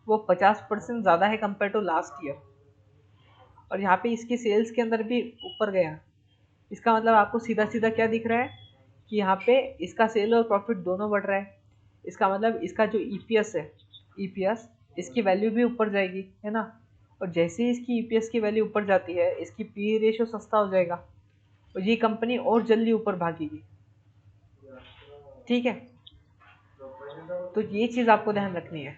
वो 50% ज़्यादा है कंपेयर टू लास्ट ईयर। और यहाँ पे इसकी सेल्स के अंदर भी ऊपर गया। इसका मतलब आपको सीधा सीधा क्या दिख रहा है कि यहाँ पे इसका सेल और प्रॉफिट दोनों बढ़ रहा है। इसका मतलब इसका जो EPS है, EPS इसकी वैल्यू भी ऊपर जाएगी, है ना। और जैसे ही इसकी EPS की वैल्यू ऊपर जाती है इसकी PE रेशियो सस्ता हो जाएगा और ये कंपनी और जल्दी ऊपर भागेगी, ठीक है। तो ये चीज़ आपको ध्यान रखनी है।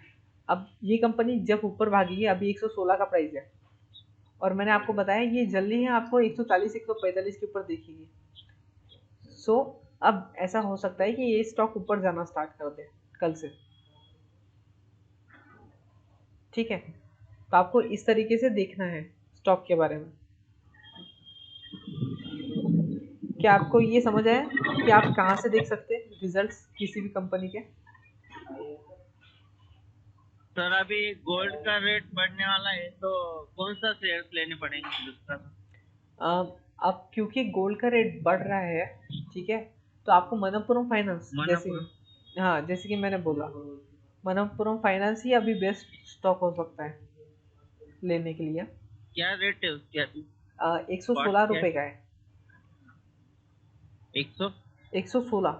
अब ये कंपनी जब ऊपर भागेगी, अभी 116 का प्राइस है और मैंने आपको बताया ये जल्दी ही आपको 140 145 के ऊपर देखेगी। सो अब ऐसा हो सकता है कि ये स्टॉक ऊपर जाना स्टार्ट कर दे कल से, ठीक है। तो आपको इस तरीके से देखना है स्टॉक के बारे में। क्या आपको ये समझ आया कि आप कहाँ से देख सकते हैं रिजल्ट्स किसी भी कंपनी के? सर, अभी गोल्ड का रेट बढ़ने वाला है तो कौन सा शेयर्स लेने पड़ेंगे दूसरा? अब क्योंकि गोल्ड का रेट बढ़ रहा है, ठीक है, तो आपको मनप्पुरम फाइनेंस जैसे, मनपुर हाँ जैसे कि मैंने बोला, मनप्पुरम फाइनेंस ही अभी बेस्ट स्टॉक हो सकता है लेने के लिए। क्या रेट है उसकी अभी? 116 कॉस्ट क्या रुपये है? का है। 100? 116।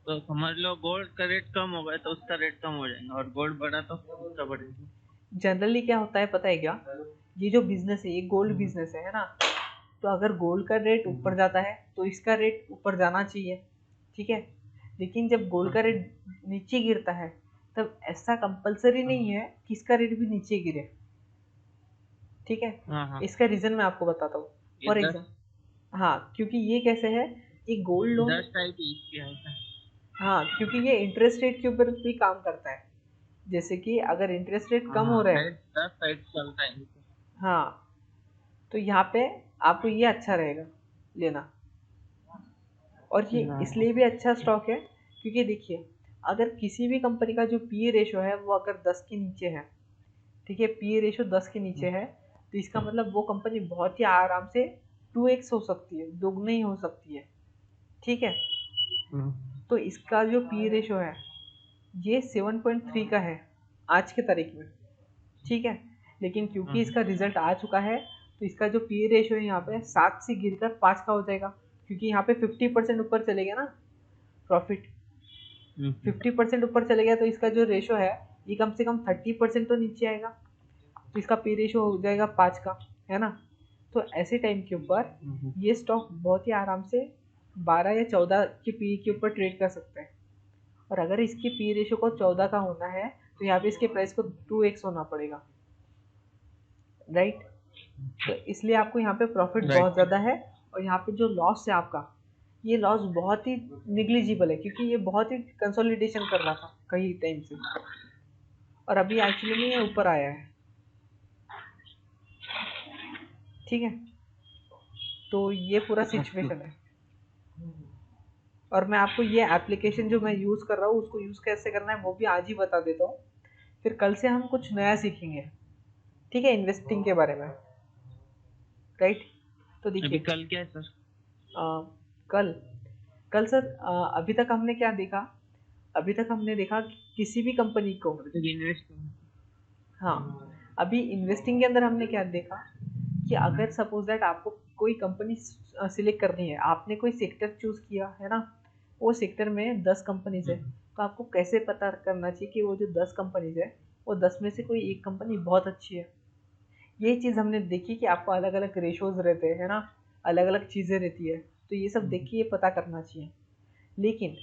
तो समझ लो गोल्ड का रेट कम होगा तो उसका रेट कम हो जाएगा और गोल्ड बढ़ा तो उसका बढ़ेगा। जनरली क्या होता है पता है क्या, ये जो बिजनेस है ये गोल्ड बिजनेस है ना, तो अगर गोल्ड का रेट ऊपर जाता है तो इसका रेट ऊपर जाना चाहिए, ठीक है। लेकिन जब गोल्ड का रेट नीचे गिरता है तब ऐसा कंपलसरी नहीं है कि इसका रेट भी नीचे गिरे, ठीक है। हाँ हाँ। इसका रीजन मैं आपको बताता हूँ। फॉर इधर एग्जाम्पल, हाँ क्योंकि ये कैसे है, ये गोल्ड लोन, 10 टाइप इसके है। हाँ क्योंकि ये इंटरेस्ट रेट के ऊपर भी काम करता है। जैसे कि अगर इंटरेस्ट रेट हाँ कम हो हाँ, रहा है, 10 टाइप चलता है। हाँ, तो यहाँ पे आपको ये अच्छा रहेगा लेना। और ये हाँ इसलिए भी अच्छा स्टॉक है क्योंकि देखिए अगर किसी भी कंपनी का जो PE रेशो है वो अगर 10 के नीचे है, ठीक है, PE रेशो 10 के नीचे है, तो इसका मतलब वो कंपनी बहुत ही आराम से 2x हो सकती है, दोगुनी हो सकती है, ठीक है। हम्म, तो इसका जो PE रेशो है ये 7.3 का है आज के तारीख में, ठीक है। लेकिन क्योंकि हम्म, इसका रिजल्ट आ चुका है तो इसका जो PE रेशो है यहाँ पे 7 से गिरकर 5 का हो जाएगा, क्योंकि यहाँ पे 50% ऊपर चले गया ना प्रॉफिट, हम्म, 50% ऊपर चले गया तो इसका जो रेशो है ये कम से कम 30% तो नीचे आएगा, तो इसका PE रेशो हो जाएगा 5 का, है ना। तो ऐसे टाइम के ऊपर हम्म, ये स्टॉक बहुत ही आराम से 12 या 14 के PE के ऊपर ट्रेड कर सकता है। और अगर इसकी PE रेशो को 14 का होना है तो यहाँ पे इसके प्राइस को 2x होना पड़ेगा, राइट। तो इसलिए आपको यहाँ पे प्रॉफिट बहुत राइट। ज़्यादा है। और यहाँ पे जो लॉस है आपका, ये लॉस बहुत ही निग्लिजिबल है क्योंकि ये बहुत ही कंसोलिडेशन कर रहा था कई टाइम से और अभी एक्चुअली में ये ऊपर आया है, ठीक है। तो ये पूरा सिचुएशन है। और मैं आपको ये एप्लीकेशन जो मैं यूज़ कर रहा हूँ उसको यूज़ कैसे करना है वो भी आज ही बता देता हूँ, फिर कल से हम कुछ नया सीखेंगे, ठीक है, इन्वेस्टिंग के बारे में, राइट। तो अभी देखिए कल क्या है सर? कल कल सर अभी तक हमने क्या देखा, अभी तक हमने देखा कि किसी भी कंपनी को, अभी तक इन्वेस्ट हाँ, अभी इन्वेस्टिंग के अंदर हमने क्या देखा कि अगर सपोज दैट आपको कोई कंपनी सिलेक्ट करनी है, आपने कोई सेक्टर चूज किया है ना, वो सेक्टर में 10 कंपनीज है, तो आपको कैसे पता करना चाहिए कि वो जो 10 कंपनीज है वो 10 में से कोई एक कंपनी बहुत अच्छी है। ये चीज़ हमने देखी कि आपको अलग अलग रेशोज रहते हैं ना, अलग अलग चीज़ें रहती है, तो ये सब देख के ये पता करना चाहिए। लेकिन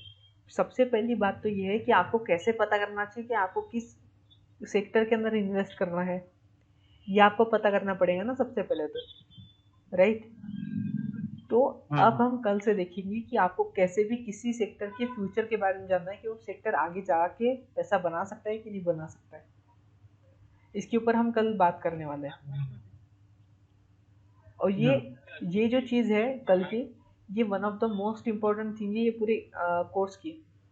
सबसे पहली बात तो ये है कि आपको कैसे पता करना चाहिए कि आपको किस सेक्टर के अंदर इन्वेस्ट करना है, ये आपको पता करना पड़ेगा ना सबसे पहले तो, राइट। तो अब हम कल से देखेंगे कि आपको कैसे भी किसी सेक्टर के फ्यूचर के बारे में जानना है कि वो सेक्टर आगे जाके पैसा बना सकता है कि नहीं बना सकता है, इसके ऊपर हम कल बात करने वाले हैं। और ये जो चीज़ है कल की, ये one of the most important thing है ये पूरे कोर्स की,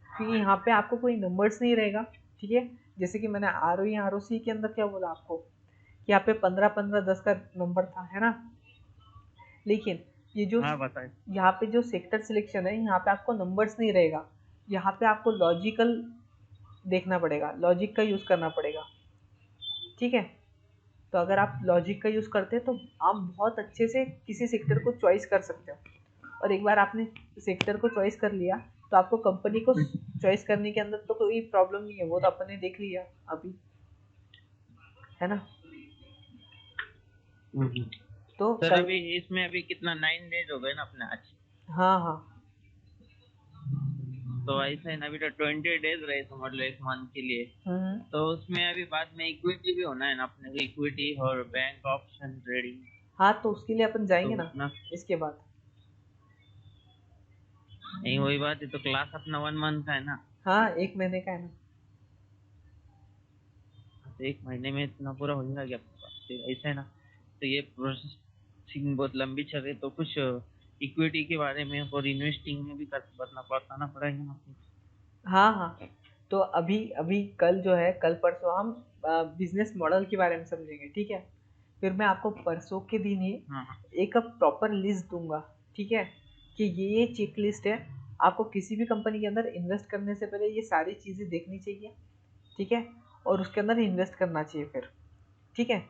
क्योंकि यहाँ पे आपको कोई नंबर्स नहीं रहेगा, ठीक है। जैसे कि मैंने आर ओ या आर ओ सी के अंदर क्या बोला आपको कि यहाँ पे 15-15-10 का नंबर था, है ना। लेकिन ये जो हाँ बताए। यहाँ पे जो सेक्टर सिलेक्शन है, यहाँ पे आपको नंबर्स नहीं रहेगा, यहाँ पे आपको लॉजिकल देखना पड़ेगा, लॉजिक का यूज़ करना पड़ेगा, ठीक है। तो अगर आप लॉजिक का यूज़ करते हैं तो आप बहुत अच्छे से किसी सेक्टर को चॉइस कर सकते हो। और एक बार आपने सेक्टर को चॉइस कर लिया तो आपको कंपनी को चॉइस करने के अंदर तो कोई प्रॉब्लम नहीं है, वो तो अपन ने देख लिया अभी, है ना। तो सर कल, अभी इसमें अभी कितना 9 डेज हो गए ना अपने आज। हाँ हाँ तो ऐसा है ना, अभी तो 20 डेज रहे समझ लो 1 मंथ के लिए। हम्म, तो उसमें अभी बाद में इक्विटी भी होना है ना अपने को, इक्विटी और बैंक ऑप्शन ट्रेडिंग। हाँ तो उसके लिए अपन तो जाएंगे ना अपना इसके बाद। नहीं, वही बात है, तो क्लास अपना 1 मंथ का है ना। हाँ 1 महीने का है ना। तो 1 महीने में इतना पूरा हो जाएगा आपके पास, तो ऐसा है ना। तो ये प्रोसेसिंग बहुत लंबी चल रही, तो कुछ इक्विटी के बारे में और इन्वेस्टिंग में भी कर बताना पड़ेगा ना आपको। हाँ हाँ, तो अभी अभी कल जो है, कल परसों हम बिजनेस मॉडल के बारे में समझेंगे, ठीक है। फिर मैं आपको परसों के दिन ही हाँ एक प्रॉपर लिस्ट दूंगा, ठीक है, कि ये चेक लिस्ट है, आपको किसी भी कंपनी के अंदर इन्वेस्ट करने से पहले ये सारी चीज़ें देखनी चाहिए, ठीक है, और उसके अंदर इन्वेस्ट करना चाहिए फिर, ठीक है।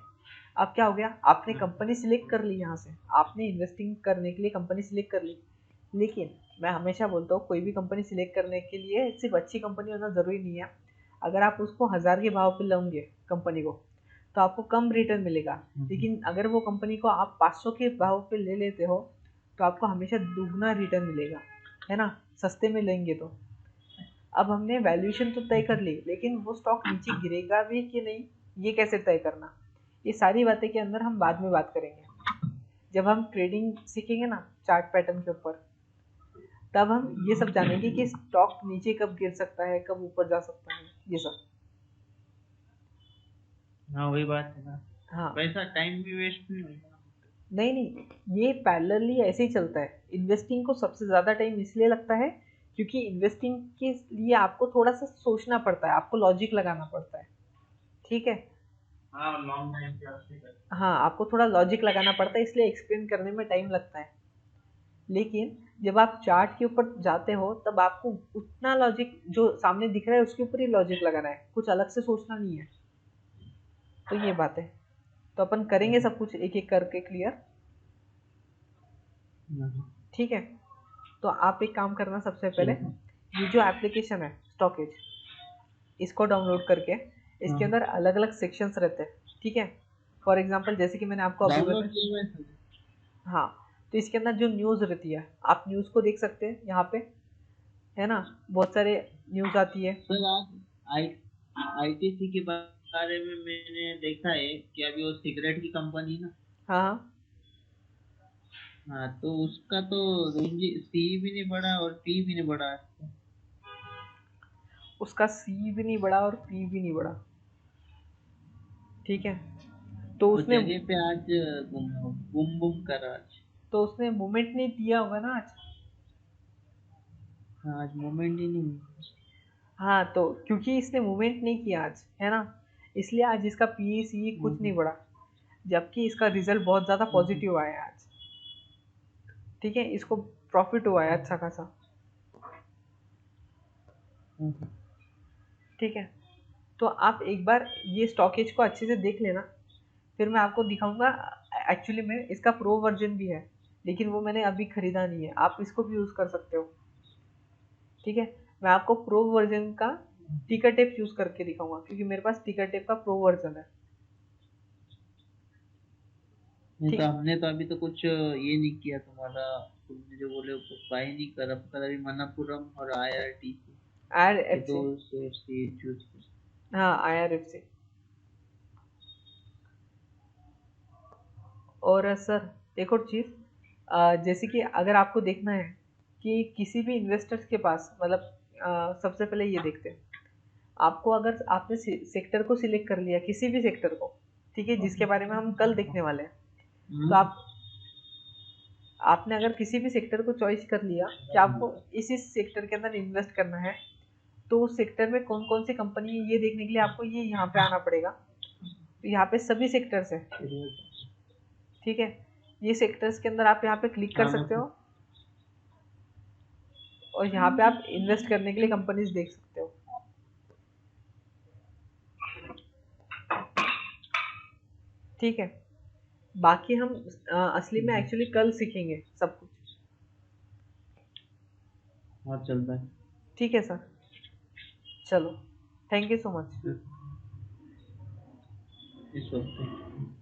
अब क्या हो गया, आपने कंपनी सिलेक्ट कर ली, यहाँ से आपने इन्वेस्टिंग करने के लिए कंपनी सिलेक्ट कर ली। लेकिन मैं हमेशा बोलता हूँ कोई भी कंपनी सिलेक्ट करने के लिए सिर्फ अच्छी कंपनी होना ज़रूरी नहीं है। अगर आप उसको 1000 के भाव पे लोगे कंपनी को तो आपको कम रिटर्न मिलेगा, लेकिन अगर वो कंपनी को आप 500 के भाव पे ले लेते हो तो आपको हमेशा दुगना रिटर्न मिलेगा, है ना, सस्ते में लेंगे तो। अब हमने वैल्यूएशन तो तय कर ली, लेकिन वो स्टॉक नीचे गिरेगा भी कि नहीं, ये कैसे तय करना, ये सारी बातें के अंदर हम बाद में बात करेंगे जब हम ट्रेडिंग सीखेंगे ना चार्ट पैटर्न के ऊपर। तब हम ये सब जानेंगे कि स्टॉक नीचे कब गिर सकता है, कब ऊपर जा सकता है, ये सब। हाँ, वही बात है ना। हाँ, वैसा टाइम भी वेस्ट नहीं होगा। नहीं नहीं, ये पैरेलली ऐसे ही चलता है। इन्वेस्टिंग को सबसे ज़्यादा टाइम इसलिए लगता है क्योंकि इन्वेस्टिंग के लिए आपको थोड़ा सा सोचना पड़ता है, आपको लॉजिक लगाना पड़ता है, ठीक है। हाँ, लॉन्ग टाइम के वास्ते कर। हाँ, आपको थोड़ा लॉजिक लगाना पड़ता है, इसलिए एक्सप्लेन करने में टाइम लगता है। लेकिन जब आप चार्ट के ऊपर जाते हो तब आपको उतना लॉजिक जो सामने दिख रहा है उसके ऊपर ही लॉजिक लगाना है, कुछ अलग से सोचना नहीं है। तो ये बात है, तो अपन करेंगे सब कुछ एक एक करके क्लियर, ठीक है। तो आप एक काम करना, सबसे पहले ठीक है। ये जो एप्लीकेशन है स्टॉकेज, इसको डाउनलोड करके इसके अंदर अलग अलग सेक्शंस रहते हैं, ठीक है। फॉर एग्जांपल जैसे कि मैंने आपको अभी डाउनलोड बताया, किए हुए हैं। हाँ, तो इसके अंदर जो न्यूज़ रहती है आप न्यूज़ को देख सकते हैं यहाँ पे, है ना, बहुत सारे न्यूज़ आती है। सर आज आई आईटीसी के बारे में मैंने देखा है कि अभी वो सिगरेट की कंपनी ना। हाँ हाँ, हाँ, तो उसका तो रेंज सी भी नहीं बढ़ा और पी भी नहीं बढ़ा। उसका सी भी नहीं बढ़ा और पी भी नहीं बढ़ा, ठीक है। तो वो उसने जगह पे आज बुम बुम करा आज। मूवमेंट नहीं दिया होगा ना आज। हाँ, आज मोमेंट ही नहीं हुई। हाँ, तो क्योंकि इसने मूवमेंट नहीं किया आज, है ना, इसलिए आज इसका पी सी कुछ नहीं बढ़ा, जबकि इसका रिजल्ट बहुत ज़्यादा पॉजिटिव आया है आज, ठीक है, इसको प्रॉफिट हुआ है अच्छा खासा, ठीक है। तो आप एक बार ये स्टॉकेज को अच्छे से देख लेना, फिर मैं आपको दिखाऊंगा। एक्चुअली में इसका प्रो वर्जन भी है, लेकिन वो मैंने अभी खरीदा नहीं है, आप इसको भी यूज़ कर सकते हो। ठीक है, मैं आपको प्रो वर्जन का टिकर टेप यूज़ करके दिखाऊंगा, क्योंकि मेरे पास टिकर टेप का प्रो वर्जन है। नहीं तो ठीक। हमने तो अभी तो कुछ ये नहीं किया तुम्हारा, तुमने जो बोले वो बाय नहीं कर, अब कर अभी मनापुरम और IRTC आर ये एफ दो से। शेयर से चूज कर। हाँ, IRF से। और सर एक और चीज़, जैसे कि अगर आपको देखना है कि किसी भी इन्वेस्टर्स के पास, मतलब सबसे पहले ये देखते हैं, आपको अगर आपने सेक्टर को सिलेक्ट कर लिया, किसी भी सेक्टर को, ठीक है, जिसके बारे में हम कल देखने वाले हैं, तो आपने अगर किसी भी सेक्टर को चॉइस कर लिया कि आपको इसी सेक्टर के अंदर इन्वेस्ट करना है, तो उस सेक्टर में कौन कौन सी कंपनी है ये देखने के लिए आपको ये यहाँ पे आना पड़ेगा। तो यहाँ पे सभी सेक्टर्स है, ठीक है, ये सेक्टर्स के अंदर आप यहाँ पे क्लिक कर सकते हो, और यहाँ पे आप इन्वेस्ट करने के लिए कंपनीज देख सकते हो। ठीक है, बाकी हम असली में एक्चुअली कल सीखेंगे सब कुछ। हाँ चल रहा है ठीक है सर, चलो, थैंक यू सो मच। इस वक्त।